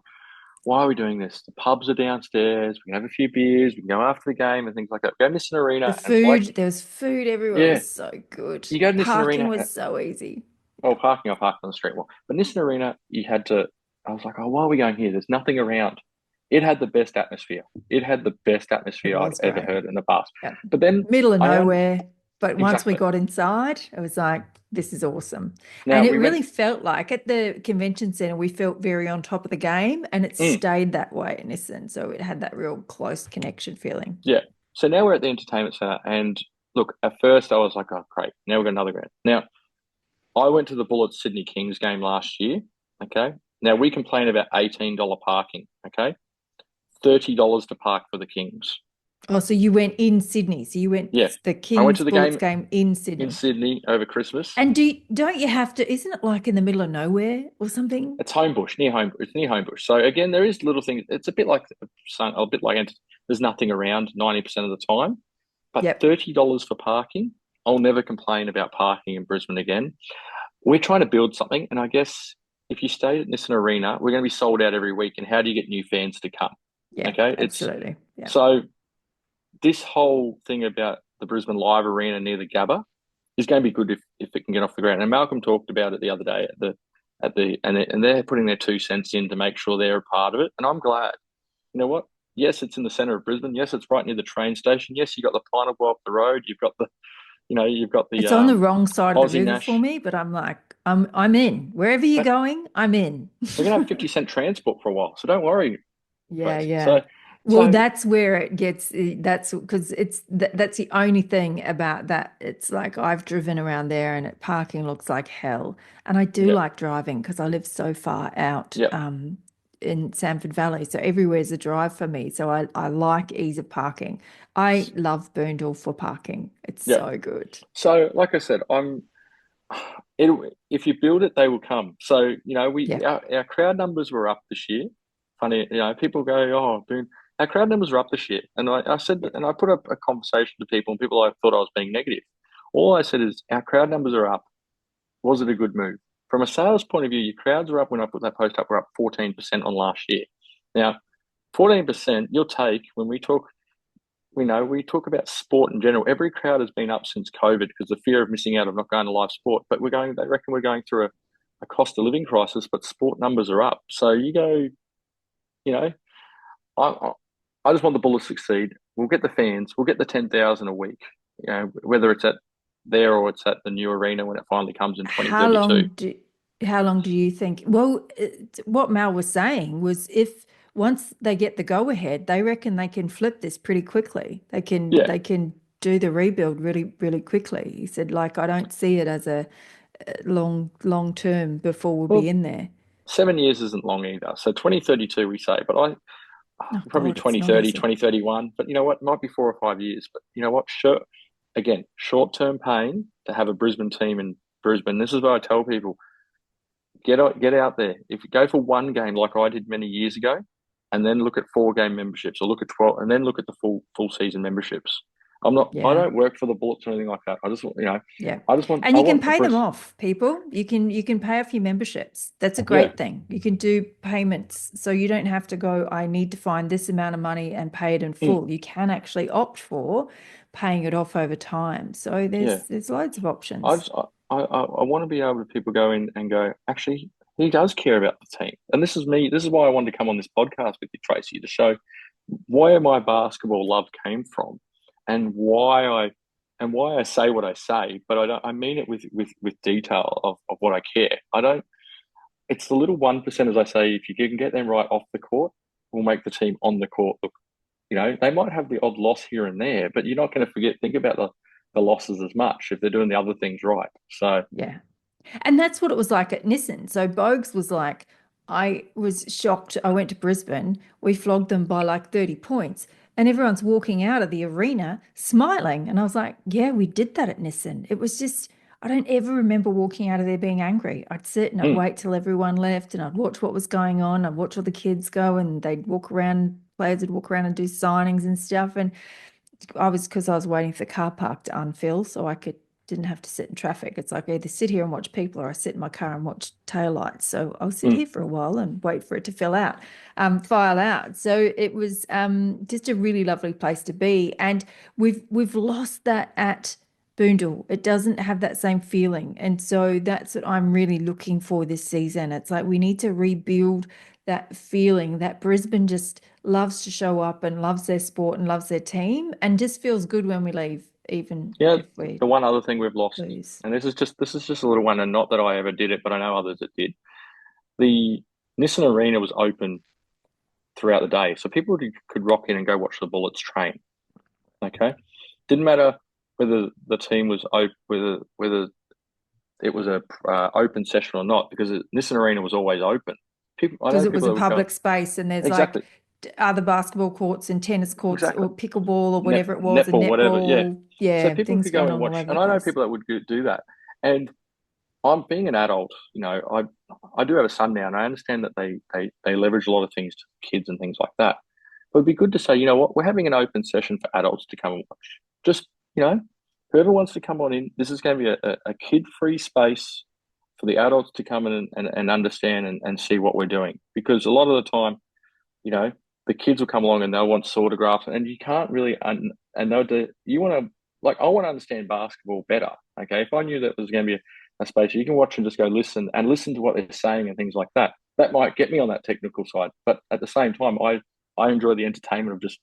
Speaker 2: why are we doing this? The pubs are downstairs. We can have a few beers. We can go after the game and things like that. Go to Nissan
Speaker 1: The
Speaker 2: Arena, and it's like,
Speaker 1: food, there was food everywhere. It
Speaker 2: yeah,
Speaker 1: was so good.
Speaker 2: you go to Nissan
Speaker 1: Parking
Speaker 2: Arena.
Speaker 1: was so easy.
Speaker 2: Well, parking, I parked on the street. Well, but Nissan Arena, you had to. I was like, oh, why are we going here? There's nothing around. It had the best atmosphere. It had the best
Speaker 1: It
Speaker 2: atmosphere I'd
Speaker 1: was
Speaker 2: ever
Speaker 1: great.
Speaker 2: heard in the past.
Speaker 1: Yeah.
Speaker 2: But then
Speaker 1: Middle of
Speaker 2: I
Speaker 1: nowhere. But once we
Speaker 2: exactly.
Speaker 1: got inside, it was like, this is awesome.
Speaker 2: Now
Speaker 1: And it
Speaker 2: we went.
Speaker 1: really felt like at the convention center, we felt very on top of the game and it
Speaker 2: Mm,
Speaker 1: stayed that way in Nissan. So it had that real close connection feeling.
Speaker 2: yeah. So now we're at the entertainment center, and look, at first I was like, oh, great. Now we've got another ground. Now I went to the Bullets Sydney Kings game last year. Okay. Now we complain about $18 parking. Okay. $30 to park for the Kings.
Speaker 1: Oh, so you went in Sydney. So you went
Speaker 2: Yeah,
Speaker 1: the
Speaker 2: I went
Speaker 1: Kings
Speaker 2: to the
Speaker 1: Bullets
Speaker 2: game
Speaker 1: game in
Speaker 2: in
Speaker 1: Sydney.
Speaker 2: Sydney over Christmas.
Speaker 1: And don't you have to, isn't it like in the middle of nowhere or something?
Speaker 2: It's Homebush, near Home. It's near Homebush. So again, there is little things. It's a bit like there's nothing around 90% of the time, but
Speaker 1: Yep.
Speaker 2: $30 for parking. I'll never complain about parking in Brisbane again. We're trying to build something, and I guess if you stay at Nissan Arena, we're going to be sold out every week. And how do you get new fans to come?
Speaker 1: Yeah,
Speaker 2: Okay, it's
Speaker 1: absolutely. Yeah.
Speaker 2: so this whole thing about the Brisbane Live Arena near the Gabba is going to be good if it can get off the ground. And Malcolm talked about it the other day and they're putting their 2 cents in to make sure they're a part of it. And I'm glad. You know what? Yes, it's in the centre of Brisbane. Yes, it's right near the train station. Yes, you've got the Pineapple up the road. You've got the
Speaker 1: It's on the wrong side of the
Speaker 2: Aussie
Speaker 1: river for
Speaker 2: Nash.
Speaker 1: me, but I'm like, I'm in. Wherever you're
Speaker 2: But
Speaker 1: going, I'm in.
Speaker 2: we're gonna have 50 cent transport for a while, so don't worry,
Speaker 1: Yeah,
Speaker 2: Tracy.
Speaker 1: yeah.
Speaker 2: So,
Speaker 1: Well,
Speaker 2: so
Speaker 1: that's where it gets, that's because that's the only thing about that. It's like I've driven around there and parking looks like hell. And I do
Speaker 2: yeah,
Speaker 1: like driving because I live so far out
Speaker 2: yeah,
Speaker 1: in Samford Valley. So everywhere's a drive for me. So I like ease of parking. I love Boondall for parking. It's
Speaker 2: yeah.
Speaker 1: so good.
Speaker 2: So, like I said, it, if you build it, they will come. So,
Speaker 1: Yeah.
Speaker 2: our crowd numbers were up this year. Funny, people go, oh, Boone, our crowd numbers were up this year. And I said,
Speaker 1: Yeah.
Speaker 2: and I put up a conversation to people, and people I thought I was being negative. All I said is, our crowd numbers are up. Was it a good move? From a sales point of view, your crowds are up when I put that post up, we're up 14% on last year. Now, 14% you'll take when we talk about sport in general. Every crowd has been up since COVID because the fear of missing out of not going to live sport. But they reckon we're going through a cost of living crisis, but sport numbers are up. So you go, you know, I, I I just want the Bullets to succeed. We'll get the fans, we'll get the 10,000 a week, whether it's at there or it's at the new arena when it finally comes in
Speaker 1: How
Speaker 2: 2032.
Speaker 1: long do how long do you think? Well, what Mal was saying was if once they get the go ahead, they reckon they can flip this pretty quickly.
Speaker 2: Yeah.
Speaker 1: They can do the rebuild really, really quickly. He said, like, I don't see it as a long term before we'll be
Speaker 2: Well,
Speaker 1: in there.
Speaker 2: 7 years isn't long either. So 2032 we say, but
Speaker 1: Oh
Speaker 2: probably
Speaker 1: God, it's not,
Speaker 2: 2030,
Speaker 1: is it?
Speaker 2: 2031. But you know what? It might be 4 or 5 years. But you know what? Sure. Again, short term pain to have a Brisbane team in Brisbane. This is what I tell people: get out there. If you go for one game like I did many years ago, and then look at 4 game memberships, or look at 12, and then look at the full season memberships. I'm not. I
Speaker 1: Yeah.
Speaker 2: don't work for the Bullets or anything like that. I just
Speaker 1: Yeah.
Speaker 2: I just want.
Speaker 1: And
Speaker 2: I
Speaker 1: you can
Speaker 2: want a
Speaker 1: pay them
Speaker 2: Bris.
Speaker 1: off, people. You can pay off your memberships. That's a
Speaker 2: Yeah.
Speaker 1: great thing. You can do payments so you don't have to go, I need to find this amount of money and pay it in
Speaker 2: Mm,
Speaker 1: full. You can actually opt for paying it off over time. So
Speaker 2: yeah.
Speaker 1: there's loads of
Speaker 2: I
Speaker 1: options.
Speaker 2: just I want to be able to people go in and go, actually, he does care about the team. And this is me. This is why I wanted to come on this podcast with you, Tracy, to show where my basketball love came from and why I say what I say, but I mean it with detail of what I care. I don't it's the little 1%, as I say, if you can get them right off the court, will make the team on the court look, they might have the odd loss here and there, but you're not going to think about the losses as much if they're doing the other things right. So
Speaker 1: Yeah. And that's what it was like at Nissan. So Bogues was like, I was shocked. I went to Brisbane. We flogged them by like 30 points. And everyone's walking out of the arena smiling. And I was like, yeah, we did that at Nissan. It was just, I don't ever remember walking out of there being angry. I'd sit and I'd
Speaker 2: mm,
Speaker 1: wait till everyone left and I'd watch what was going on. I'd watch all the kids go and they'd walk around, players would walk around and do signings and stuff. And because I was waiting for the car park to unfill so I didn't have to sit in traffic. It's like I either sit here and watch people or I sit in my car and watch taillights. So I'll sit
Speaker 2: mm.
Speaker 1: here for a while and wait for it to file out. So it was just a really lovely place to be. And we've lost that at Boondall. It doesn't have that same feeling. And so that's what I'm really looking for this season. It's like we need to rebuild that feeling that Brisbane just loves to show up and loves their sport and loves their team and just feels good when we leave, even
Speaker 2: Yeah,
Speaker 1: if we
Speaker 2: the one other thing we've lost,
Speaker 1: lose.
Speaker 2: and this is just a little one, and not that I ever did it, but I know others that did. The Nissan Arena was open throughout the day, so people could rock in and go watch the Bullets train. Okay, didn't matter whether the team was open, whether it was a open session or not, because Nissan Arena was always open. I
Speaker 1: Because
Speaker 2: know
Speaker 1: it was
Speaker 2: people
Speaker 1: a
Speaker 2: that would go
Speaker 1: public space and there's like
Speaker 2: exactly.
Speaker 1: other basketball courts and tennis courts
Speaker 2: exactly.
Speaker 1: or pickleball or
Speaker 2: Net,
Speaker 1: whatever it was, and
Speaker 2: netball, whatever. Yeah.
Speaker 1: netball.
Speaker 2: So
Speaker 1: Yeah,
Speaker 2: people
Speaker 1: things
Speaker 2: could go
Speaker 1: going
Speaker 2: and
Speaker 1: on all
Speaker 2: watch,
Speaker 1: over
Speaker 2: and
Speaker 1: the
Speaker 2: I know
Speaker 1: place.
Speaker 2: people that would do that. And I'm being an adult, I do have a son now, and I understand that they leverage a lot of things to kids and things like that. But it'd be good to say, you know what, we're having an open session for adults to come and watch. Just, whoever wants to come on in, this is going to be a kid-free space for the adults to come in and understand and see what we're doing. Because a lot of the time, you know, the kids will come along and they'll want autographs, and you can't really and they'll do. You want to like I want to understand basketball better. Okay, if I knew that was going to be a space you can watch and just go listen to what they're saying and things like that, that might get me on that technical side. But at the same time, I enjoy the entertainment of just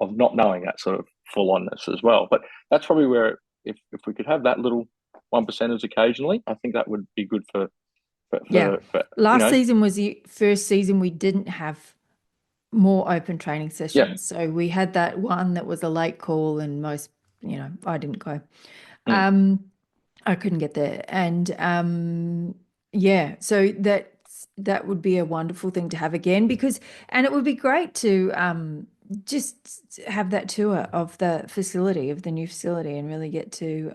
Speaker 2: of not knowing that sort of full onness as well. But that's probably where if we could have that little 1%ers occasionally, I think that would be good
Speaker 1: Yeah.
Speaker 2: for
Speaker 1: Last season was the first season we didn't have more open training
Speaker 2: yeah.
Speaker 1: sessions. So we had that one that was a late call, and I didn't go.
Speaker 2: Mm.
Speaker 1: Um, I couldn't get there. And yeah, so that would be a wonderful thing to have again, and it would be great to just have that tour of the facility, of the new facility, and really get to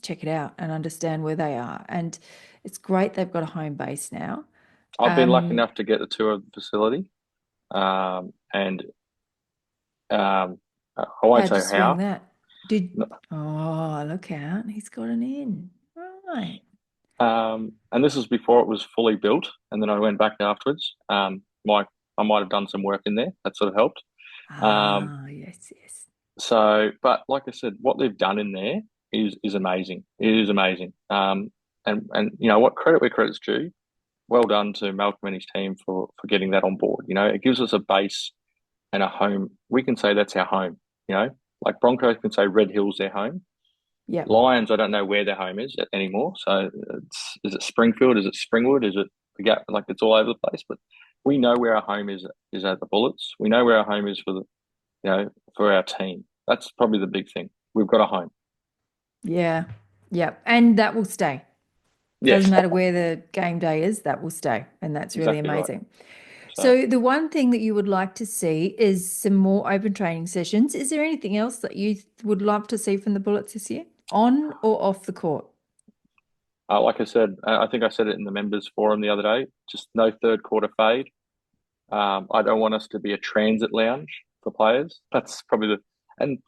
Speaker 1: check it out and understand where they are. And it's great they've got a home base now.
Speaker 2: I've been lucky enough to get the tour of the facility. And I won't
Speaker 1: How'd you
Speaker 2: say
Speaker 1: swing
Speaker 2: how.
Speaker 1: that? Did
Speaker 2: No.
Speaker 1: Oh, look out, he's got an in. Right.
Speaker 2: And this was before it was fully built, and then I went back afterwards. I might have done some work in there. That sort of helped. Um,
Speaker 1: Ah, yes, yes.
Speaker 2: but like I said, what they've done in there is amazing. It is amazing. And what credit where credit's due. Well done to Malcolm and his team for getting that on board. It gives us a base and a home. We can say that's our home. Like Broncos can say Red Hill's their home.
Speaker 1: Yep.
Speaker 2: Lions, I don't know where their home is anymore. So is it Springfield? Is it Springwood? Is it the Gap? Like it's all over the place. But we know where our home is at the Bullets. We know where our home is for our team. That's probably the big thing. We've got a home.
Speaker 1: Yeah. Yep. And that will stay. Doesn't
Speaker 2: Yes,
Speaker 1: matter where the game day is, that will stay. And that's really
Speaker 2: exactly right.
Speaker 1: amazing.
Speaker 2: So
Speaker 1: So the one thing that you would like to see is some more open training sessions. Is there anything else that you would love to see from the Bullets this year, on or off the court?
Speaker 2: like I said, I think I said it in the members forum the other day. Just no third quarter fade. I don't want us to be a transit lounge for players. That's probably and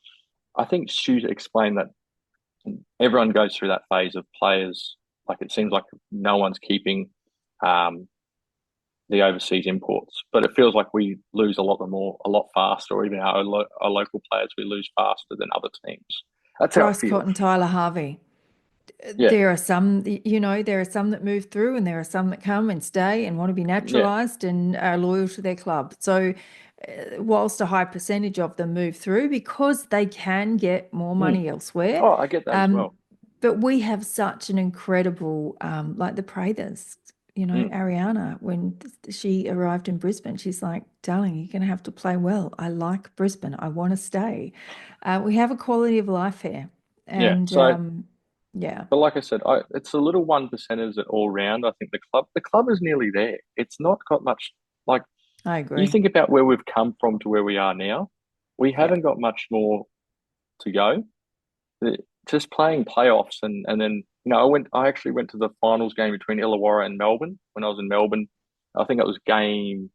Speaker 2: I think Stu explained that everyone goes through that phase of players. Like it seems like no one's keeping um, the overseas imports, but it feels like we lose a lot faster, or even our local players, we lose faster than other teams. That's how it
Speaker 1: Bryce
Speaker 2: feels.
Speaker 1: Cotton, Tyler Harvey.
Speaker 2: Yeah,
Speaker 1: There are some, there are some that move through, and there are some that come and stay and want to be
Speaker 2: yeah,
Speaker 1: naturalized and are loyal to their club. So, whilst a high percentage of them move through because they can get more
Speaker 2: mm.
Speaker 1: money elsewhere,
Speaker 2: Oh, I get that as
Speaker 1: um,
Speaker 2: well.
Speaker 1: but we have such an incredible, like the Prathers,
Speaker 2: Mm.
Speaker 1: Ariana, when she arrived in Brisbane, she's like, darling, you're going to have to play well. I like Brisbane. I want to stay. We have a quality of life here.
Speaker 2: Yeah.
Speaker 1: And
Speaker 2: So,
Speaker 1: yeah.
Speaker 2: but like I said, it's a little 1%ers at all round. I think the club is nearly there. It's not got much. Like
Speaker 1: I
Speaker 2: you
Speaker 1: agree.
Speaker 2: think about where we've come from to where we are now, we
Speaker 1: Yeah.
Speaker 2: haven't got much more to go. Just playing playoffs and then I actually went to the finals game between Illawarra and Melbourne when I was in Melbourne. I think it was game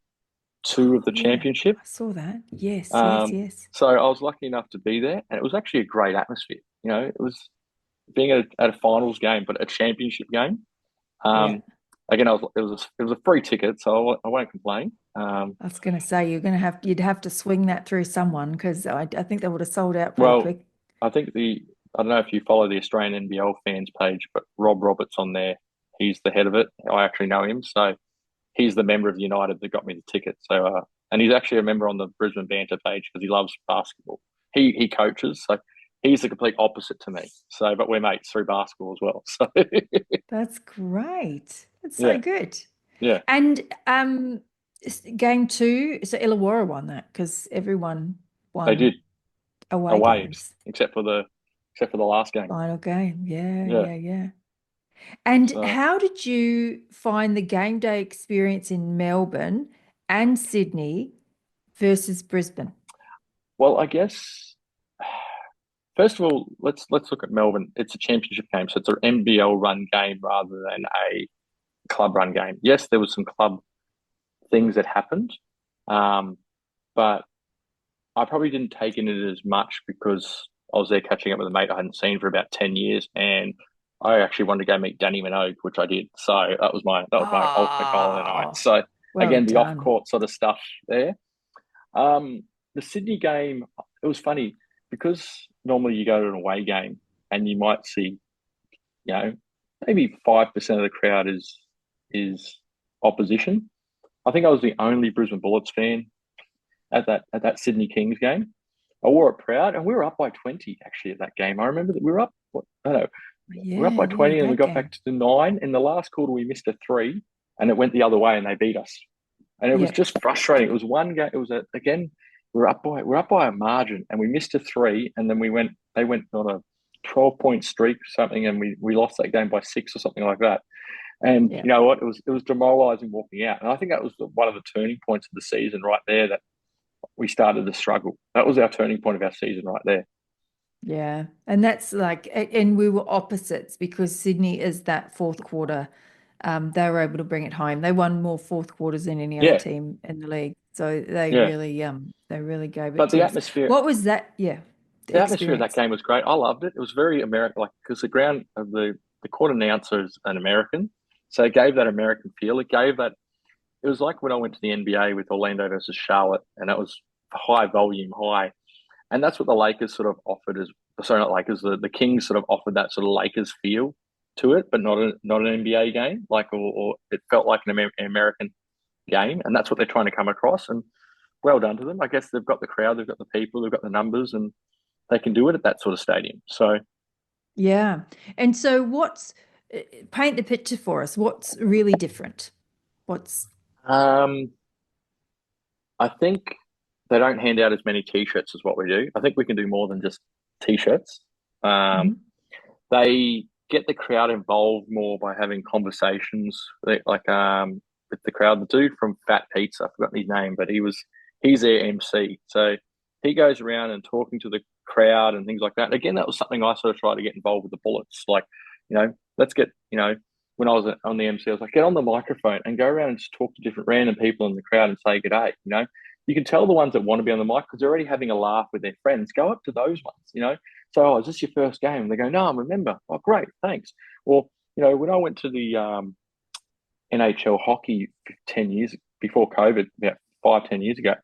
Speaker 2: two
Speaker 1: Oh,
Speaker 2: of the
Speaker 1: yeah.
Speaker 2: championship.
Speaker 1: I saw that. Yes, yes,
Speaker 2: Um,
Speaker 1: yes.
Speaker 2: so I was lucky enough to be there, and it was actually a great atmosphere. It was being at a finals game, but a championship game.
Speaker 1: Yeah.
Speaker 2: Again, it was a free ticket, so I won't complain.
Speaker 1: I was going to say you'd have to swing that through someone because I think they would have sold out pretty
Speaker 2: Well,
Speaker 1: quick.
Speaker 2: I think I don't know if you follow the Australian NBL fans page, but Rob Roberts on there, he's the head of it. I actually know him, so he's the member of United that got me the ticket. So, and he's actually a member on the Brisbane Banter page because he loves basketball. He coaches, so he's the complete opposite to me. So, but we're mates through basketball as well. So,
Speaker 1: That's great. That's so
Speaker 2: yeah,
Speaker 1: good.
Speaker 2: yeah,
Speaker 1: And game two, so Illawarra won that because everyone
Speaker 2: they
Speaker 1: won
Speaker 2: did
Speaker 1: away
Speaker 2: away
Speaker 1: games.
Speaker 2: except for the last game.
Speaker 1: Final game. Yeah,
Speaker 2: Yeah.
Speaker 1: yeah, yeah. And
Speaker 2: So,
Speaker 1: how did you find the game day experience in Melbourne and Sydney versus Brisbane?
Speaker 2: Well, I guess first of all, let's look at Melbourne. It's a championship game, so it's an NBL run game rather than a club run game. Yes, there was some club things that happened, but I probably didn't take in it as much because I was there catching up with a mate I hadn't seen for about 10 years, and I actually wanted to go meet Danny, which I did. So that was my ultimate goal of the night.
Speaker 1: Oh,
Speaker 2: So
Speaker 1: well
Speaker 2: again, the off
Speaker 1: done.
Speaker 2: court sort of stuff there. The Sydney game, it was funny because normally you go to an away game and you might see, you know, maybe 5% of the crowd is opposition. I think I was the only Brisbane Bullets fan at that Sydney Kings game. I wore it proud, and we were up by 20 actually at that game. I remember that we were up. What, I don't know. We were up
Speaker 1: Yeah,
Speaker 2: by
Speaker 1: yeah,
Speaker 2: 20, and we
Speaker 1: great
Speaker 2: got back
Speaker 1: game.
Speaker 2: to the nine. In the last quarter, we missed a three, and it went the other way, and they beat us. And it was
Speaker 1: Yeah,
Speaker 2: just frustrating. It was one game. It was again. We're up by a margin, and we missed a three, and then we went. They went on a 12-point streak or something, and we lost that game by six or something like that. And
Speaker 1: yeah,
Speaker 2: you know what? It was demoralising walking out. And I think that was one of the turning points of the season right there. That we started to struggle. That was our turning point of our season right there.
Speaker 1: yeah. And that's like, and we were opposites because Sydney is that fourth quarter. They were able to bring it home. They won more fourth quarters than any other
Speaker 2: Yeah,
Speaker 1: team in the league. So
Speaker 2: yeah.
Speaker 1: they really gave it
Speaker 2: But the
Speaker 1: to us.
Speaker 2: atmosphere,
Speaker 1: What was that? Yeah, the
Speaker 2: the atmosphere of that
Speaker 1: experience.
Speaker 2: game was great. I loved it. It was very American, like because the ground of the court announcer is an American, so it gave that American feel. It gave that. It was like when I went to the NBA with Orlando versus Charlotte, and that was high volume, high, and that's what the Lakers sort of offered as. Sorry, not Lakers. The Kings sort of offered that sort of Lakers feel to it, but not an NBA game. Like, or it felt like an American game, and that's what they're trying to come across. And well done to them. I guess they've got the crowd, they've got the people, they've got the numbers, and they can do it at that sort of stadium. So,
Speaker 1: Yeah. And so paint the picture for us. What's really different? What's,
Speaker 2: um, I think they don't hand out as many T-shirts as what we do. I think we can do more than just T-shirts. Um,
Speaker 1: Mhm.
Speaker 2: they get the crowd involved more by having conversations, with the crowd. The dude from Fat Pizza, I forgot his name, but he's their MC. So he goes around and talking to the crowd and things like that. And again, that was something I sort of tried to get involved with the Bullets. Like, let's get, when I was on the MC, I was like, get on the microphone and go around and just talk to different random people in the crowd and say good day. You can tell the ones that want to be on the mic because they're already having a laugh with their friends. Go up to those ones. So, is this your first game? And they go, no, I'm a member. Oh, great, thanks. Or, when I went to the NHL hockey 10 years before COVID, about 5, 10 years ago,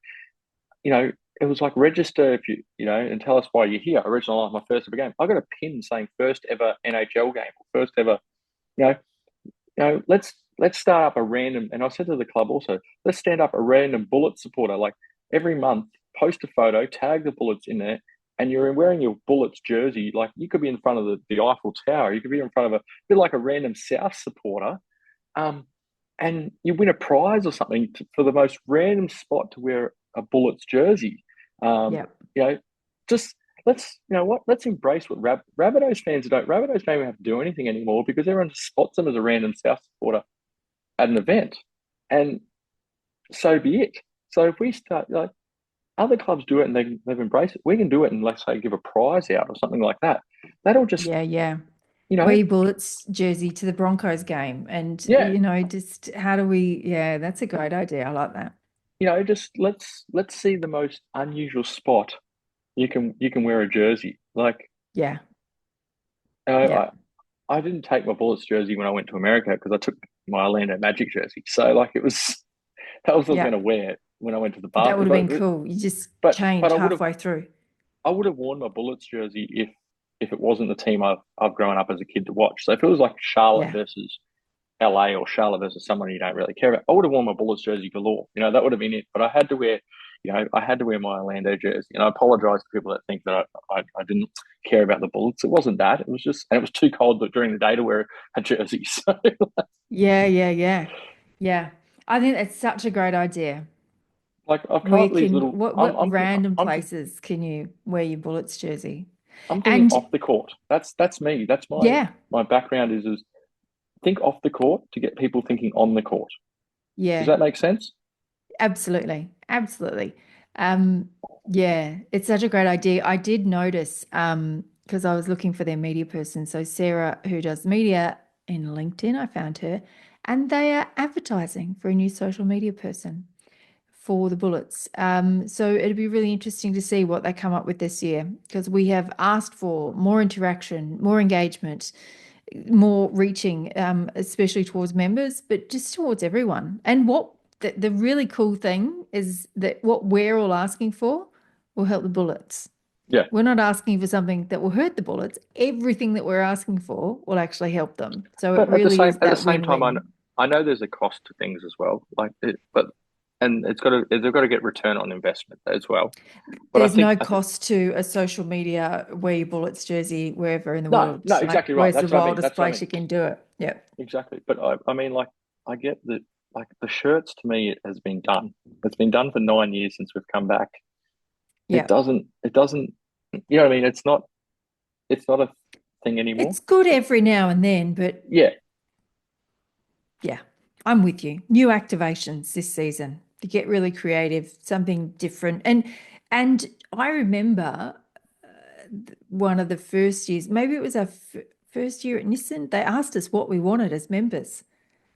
Speaker 2: you know, it was like register if and tell us why you're here. Original life, my first ever game. I got a pin saying first ever NHL game, or first ever, you know, let's start up a random, and I said to the club also, let's stand up a random Bullet supporter. Like every month, post a photo, tag the Bullets in there, and you're wearing your Bullets jersey. Like you could be in front of the Eiffel Tower, you could be in front of a bit like a random South supporter, um, and you win a prize or something for the most random spot to wear a Bullets jersey. Um,
Speaker 1: Yeah.
Speaker 2: you know, just let's embrace what Rabbitohs fans don't. Rabbitohs don't even have to do anything anymore because everyone just spots them as a random South supporter at an event, and so be it. So if we start like other clubs do it and they've embraced it, we can do it and let's say give a prize out or something like that. That'll just
Speaker 1: Yeah, yeah.
Speaker 2: you
Speaker 1: Wear
Speaker 2: know
Speaker 1: your Bullets jersey to the Broncos game. And,
Speaker 2: yeah
Speaker 1: just how do we, yeah, that's a great idea. I like that.
Speaker 2: just let's see the most unusual spot you can wear a jersey. Like
Speaker 1: Yeah.
Speaker 2: you know,
Speaker 1: Yeah.
Speaker 2: I I didn't take my Bullets jersey when I went to America because I took my Orlando Magic jersey. So like it was that was what I was
Speaker 1: Yeah.
Speaker 2: going to wear when I went to the bar.
Speaker 1: That would have been cool. You just
Speaker 2: But
Speaker 1: change halfway through.
Speaker 2: I would have worn my Bullets jersey if it wasn't the team I've grown up as a kid to watch. So if it was like Charlotte
Speaker 1: Yeah.
Speaker 2: versus LA or Charlotte versus someone you don't really care about, I would have worn my Bullets jersey galore. That would have been it. But I had to wear my Orlando jersey. And I apologize to people that think that I didn't care about the Bullets. It wasn't that. It was just, and it was too cold during the day to wear a jersey. So
Speaker 1: Yeah, yeah, yeah. Yeah. I think that's such a great idea.
Speaker 2: like I've come
Speaker 1: Where
Speaker 2: up with these
Speaker 1: can
Speaker 2: little.
Speaker 1: what random places can you wear your Bullets jersey?
Speaker 2: I'm thinking
Speaker 1: And
Speaker 2: off the court. That's me. That's my
Speaker 1: yeah,
Speaker 2: my background is think off the court to get people thinking on the court. Does
Speaker 1: yeah,
Speaker 2: that make sense?
Speaker 1: absolutely. Absolutely. Um, yeah, it's such a great idea. I did notice, because I was looking for their media person. So Sarah, who does media in LinkedIn, I found her, and they are advertising for a new social media person for the Bullets. So it'd be really interesting to see what they come up with this year because we have asked for more interaction, more engagement, more reaching, especially towards members, but just towards everyone. And what the really cool thing is that what we're all asking for will help the Bullets.
Speaker 2: Yeah,
Speaker 1: We're not asking for something that will hurt the Bullets. Everything that we're asking for will actually help them. So it
Speaker 2: but at the
Speaker 1: really
Speaker 2: same
Speaker 1: is
Speaker 2: at the
Speaker 1: that
Speaker 2: same time,
Speaker 1: win-win.
Speaker 2: I know there's a cost to things as well. And they've got to get return on investment as well. But
Speaker 1: There's no
Speaker 2: I think
Speaker 1: cost to a social media wear your Bullets jersey wherever in the
Speaker 2: no,
Speaker 1: world.
Speaker 2: no,
Speaker 1: Like,
Speaker 2: exactly right.
Speaker 1: where's the
Speaker 2: That's what I mean.
Speaker 1: wildest
Speaker 2: That's what I
Speaker 1: place
Speaker 2: mean.
Speaker 1: you can do it? Yeah.
Speaker 2: Exactly. But I mean, like, I get that. Like the shirts, to me, it has been done. It's been done for 9 years since we've come back. It
Speaker 1: Yeah.
Speaker 2: doesn't. It doesn't. You know what I mean? It's not. It's not a thing anymore.
Speaker 1: It's good every now and then, but
Speaker 2: Yeah,
Speaker 1: yeah, I'm with you. New activations this season to get really creative, something different. And I remember one of the first years, maybe it was our first year at Nissan, they asked us what we wanted as members.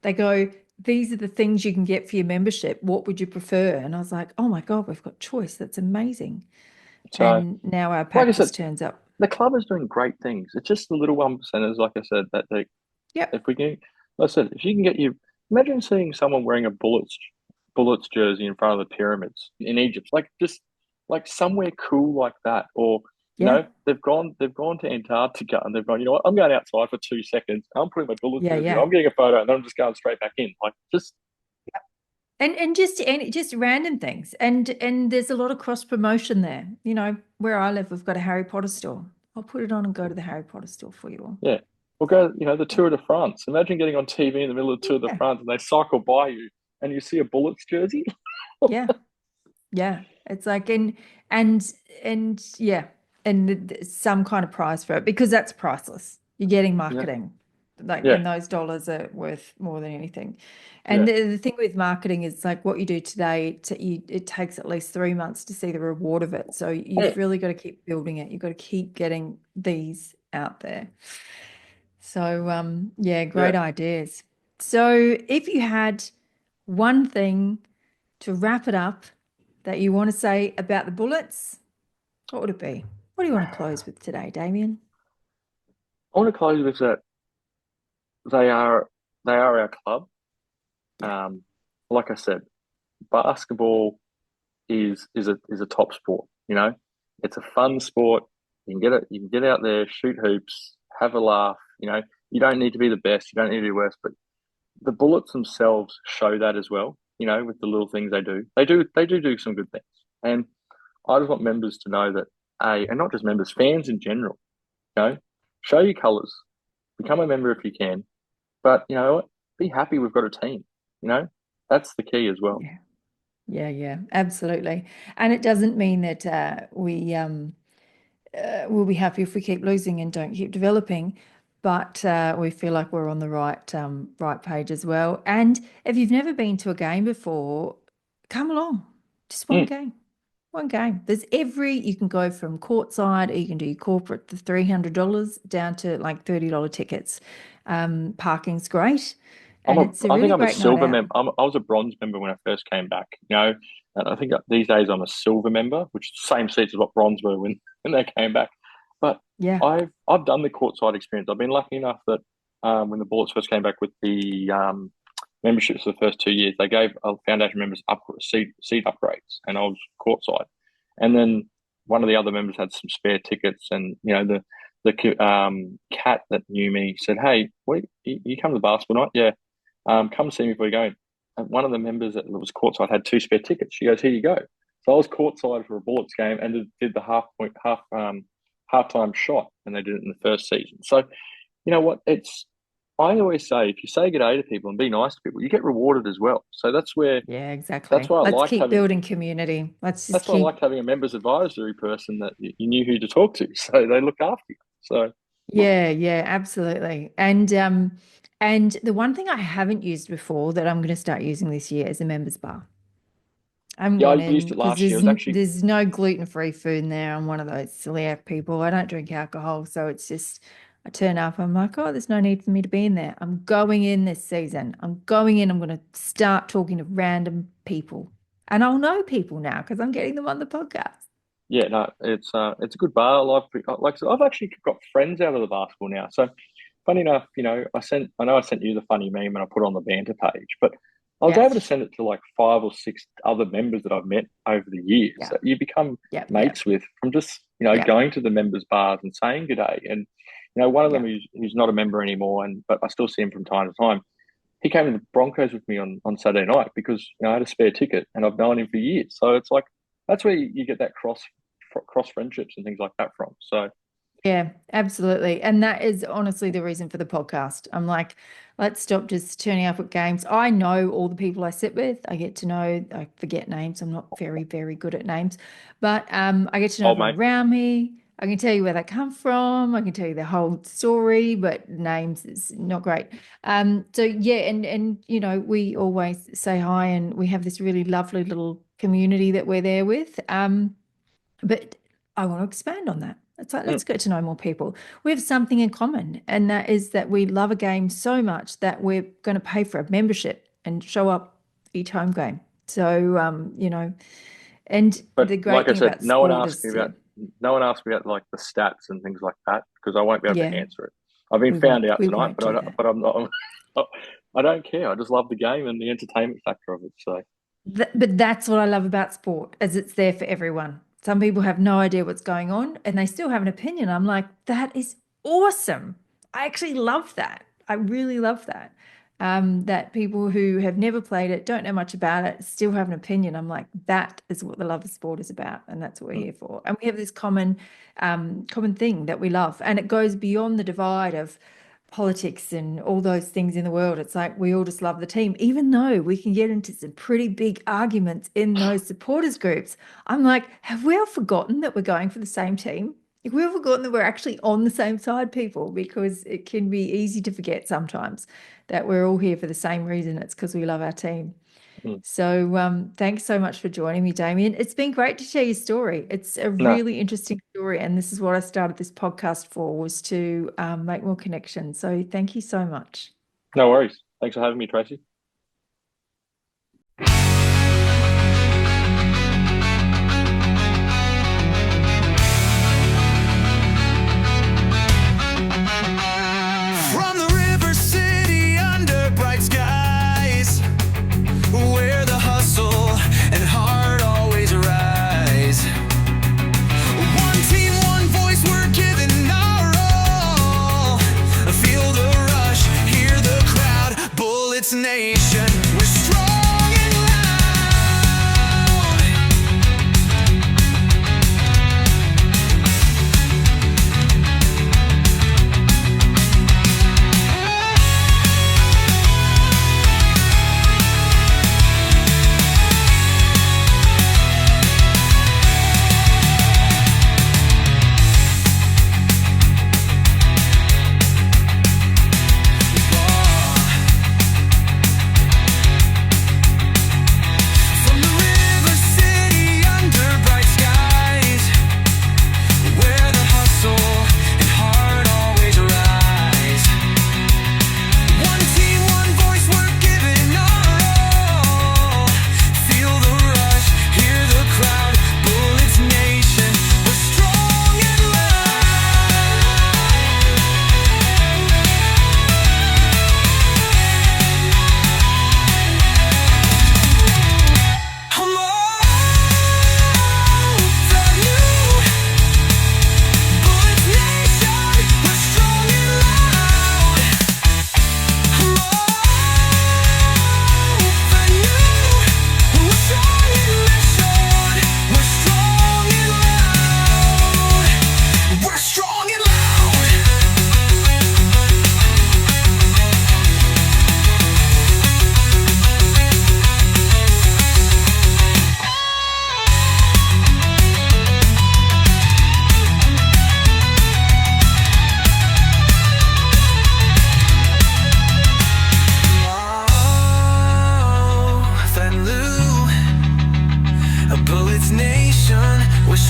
Speaker 1: They go, these are the things you can get for your membership. What would you prefer? And I was like, oh my God, we've got choice. That's amazing.
Speaker 2: so,
Speaker 1: And now our
Speaker 2: like I
Speaker 1: pack
Speaker 2: said,
Speaker 1: just turns up.
Speaker 2: the club is doing great things. It's just the little 1%ers, like I said, that they, if
Speaker 1: Yep.
Speaker 2: we can, like I said, if you can get you, imagine seeing someone wearing a Bullets jersey in front of the pyramids in Egypt, like just like somewhere cool like that, or
Speaker 1: Yeah.
Speaker 2: they've gone to Antarctica and they've gone, you know what, I'm going outside for 2 seconds, I'm putting my Bullets
Speaker 1: Yeah.
Speaker 2: jersey on,
Speaker 1: Yeah.
Speaker 2: I'm getting a photo, and then I'm just going straight back in, like just
Speaker 1: And just random things. And there's a lot of cross promotion there. You know, where I live, we've got a Harry Potter store. I'll put it on and go to the Harry Potter store for you all.
Speaker 2: yeah. We'll go, the Tour de France. Imagine getting on TV in the middle of the Tour de
Speaker 1: Yeah.
Speaker 2: France and they cycle by you and you see a Bullets jersey.
Speaker 1: Yeah. Yeah. It's like and yeah, and some kind of prize for it because that's priceless. You're getting
Speaker 2: Yeah,
Speaker 1: marketing. Like,
Speaker 2: yeah,
Speaker 1: and those dollars are worth more than anything.
Speaker 2: yeah.
Speaker 1: And the thing with marketing is like what you do today, it takes at least 3 months to see the reward of it. So
Speaker 2: Yeah,
Speaker 1: you've really got to keep building it. You've got to keep getting these out there. So yeah,
Speaker 2: yeah.
Speaker 1: great ideas. So if you had one thing to wrap it up that you want to say about the Bullets, what would it be? What do you want to close with today, Damien?
Speaker 2: I want to close with that they are they are our club.
Speaker 1: Yeah,
Speaker 2: Um, like I said, basketball is a top sport. It's a fun sport. You can get out there, shoot hoops, have a laugh. You don't need to be the best. You don't need to be worse. But the Bullets themselves show that as well. With the little things they do. They do some good things. And I just want members to know that and not just members, fans in general. Show your colours. Become a member if you can. But you know what? Be happy we've got a team. You know, that's the key as well.
Speaker 1: yeah, yeah, yeah, absolutely. And it doesn't mean that we'll be happy if we keep losing and don't keep developing, but we feel like we're on the right page as well. And if you've never been to a game before, come along. Just one
Speaker 2: Mm.
Speaker 1: game. One game. You can go from courtside or you can do your corporate for $300 down to like $30 tickets. Parking's great and it's a
Speaker 2: I think
Speaker 1: really
Speaker 2: I'm a
Speaker 1: great night
Speaker 2: silver
Speaker 1: out.
Speaker 2: member. I was a bronze member when I first came back. And I think these days I'm a silver member, which is the same seats as what bronze were when they came back. But
Speaker 1: Yeah.
Speaker 2: I've done the courtside experience. I've been lucky enough that when the Bullets first came back with the memberships for the first 2 years, they gave foundation members seat upgrades, and I was courtside. And then one of the other members had some spare tickets, and the cat that knew me said, "Hey, you come to the basketball night? Yeah, come see me before you go in." And one of the members that was courtside had two spare tickets. She goes, "Here you go." So I was courtside for a Bullets game and did the halftime shot, and they did it in the first season. So you know what? I always say if you say good day to people and be nice to people, you get rewarded as well. So
Speaker 1: Yeah,
Speaker 2: that's
Speaker 1: exactly.
Speaker 2: why I
Speaker 1: Let's
Speaker 2: liked
Speaker 1: keep
Speaker 2: having
Speaker 1: building community. Let's just
Speaker 2: that's why I liked
Speaker 1: keep,
Speaker 2: having a members advisory person that you knew who to talk to. So they look after you. So
Speaker 1: yeah, yeah, absolutely. And the one thing I haven't used before that I'm going to start using this year is a members bar. I'm
Speaker 2: Yeah, I
Speaker 1: going
Speaker 2: used
Speaker 1: in
Speaker 2: it
Speaker 1: because
Speaker 2: last year. It was actually,
Speaker 1: there's no gluten-free food in there. I'm one of those celiac people. I don't drink alcohol, so it's just I turn up. I'm like, oh, there's no need for me to be in there. I'm going in this season. I'm going in. I'm going to start talking to random people, and I'll know people now because I'm getting them on the podcast.
Speaker 2: yeah, no, it's a good bar. Like I said, I've actually got friends out of the basketball now. So funny enough, I know I sent you the funny meme and I put it on the banter page, but I was
Speaker 1: Yeah,
Speaker 2: able to send it to like 5 or 6 other members that I've met over the years
Speaker 1: yeah,
Speaker 2: that you become
Speaker 1: yeah, yeah,
Speaker 2: mates with from just,
Speaker 1: yeah,
Speaker 2: going to the members' bars and saying good day. And, one of them
Speaker 1: yeah.
Speaker 2: who's not a member anymore, but I still see him from time to time. He came to the Broncos with me on Saturday night because, I had a spare ticket and I've known him for years. So it's like, that's where you get that cross friendships and things like that from. So,
Speaker 1: Yeah, absolutely. And that is honestly the reason for the podcast. I'm like, let's stop just turning up at games. I know all the people I sit with. I get to know, I forget names. I'm not very, very good at names, but I get to know
Speaker 2: old
Speaker 1: everyone
Speaker 2: mate.
Speaker 1: around me. I can tell you where they come from. I can tell you their whole story, but names is not great. So yeah, and we always say hi and we have this really lovely little community that we're there with. But I want to expand on that. It's like, let's
Speaker 2: Mm,
Speaker 1: get to know more people. We have something in common, and that is that we love a game so much that we're going to pay for a membership and show up each home game. So, and
Speaker 2: But
Speaker 1: the
Speaker 2: like
Speaker 1: great
Speaker 2: I
Speaker 1: thing
Speaker 2: said,
Speaker 1: about sport is, yeah,
Speaker 2: no one asked me about like the stats and things like that because I won't be able to
Speaker 1: yeah,
Speaker 2: answer it. I've been found out
Speaker 1: we
Speaker 2: tonight,
Speaker 1: won't do that.
Speaker 2: but I'm not. I don't care. I just love the game and the entertainment factor of it. So,
Speaker 1: But that's what I love about sport, is it's there for everyone. Some people have no idea what's going on and they still have an opinion. I'm like, that is awesome. I actually love that. I really love that. That people who have never played it, don't know much about it, still have an opinion. I'm like, that is what the love of sport is about, and that's what we're
Speaker 2: mm,
Speaker 1: here for. And we have this common thing that we love, and it goes beyond the divide of politics and all those things in the world. It's like we all just love the team, even though we can get into some pretty big arguments in those supporters groups. I'm like, have we all forgotten that we're going for the same team? Have we all forgotten that we're actually on the same side, people? Because it can be easy to forget sometimes that we're all here for the same reason. It's because we love our team.
Speaker 2: mm.
Speaker 1: So thanks so much for joining me, Damien. It's been great to share your story. It's a
Speaker 2: No,
Speaker 1: really interesting story, and this is what I started this podcast for, was to make more connections. So thank you so much.
Speaker 2: no worries. Thanks for having me, Tracy.
Speaker 3: From the river city under bright skies, where the hustle and heart always rise. One team, one voice, we're giving our all. Feel the rush, hear the crowd, Bullets Nation. We're strong and loud.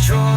Speaker 3: destroy.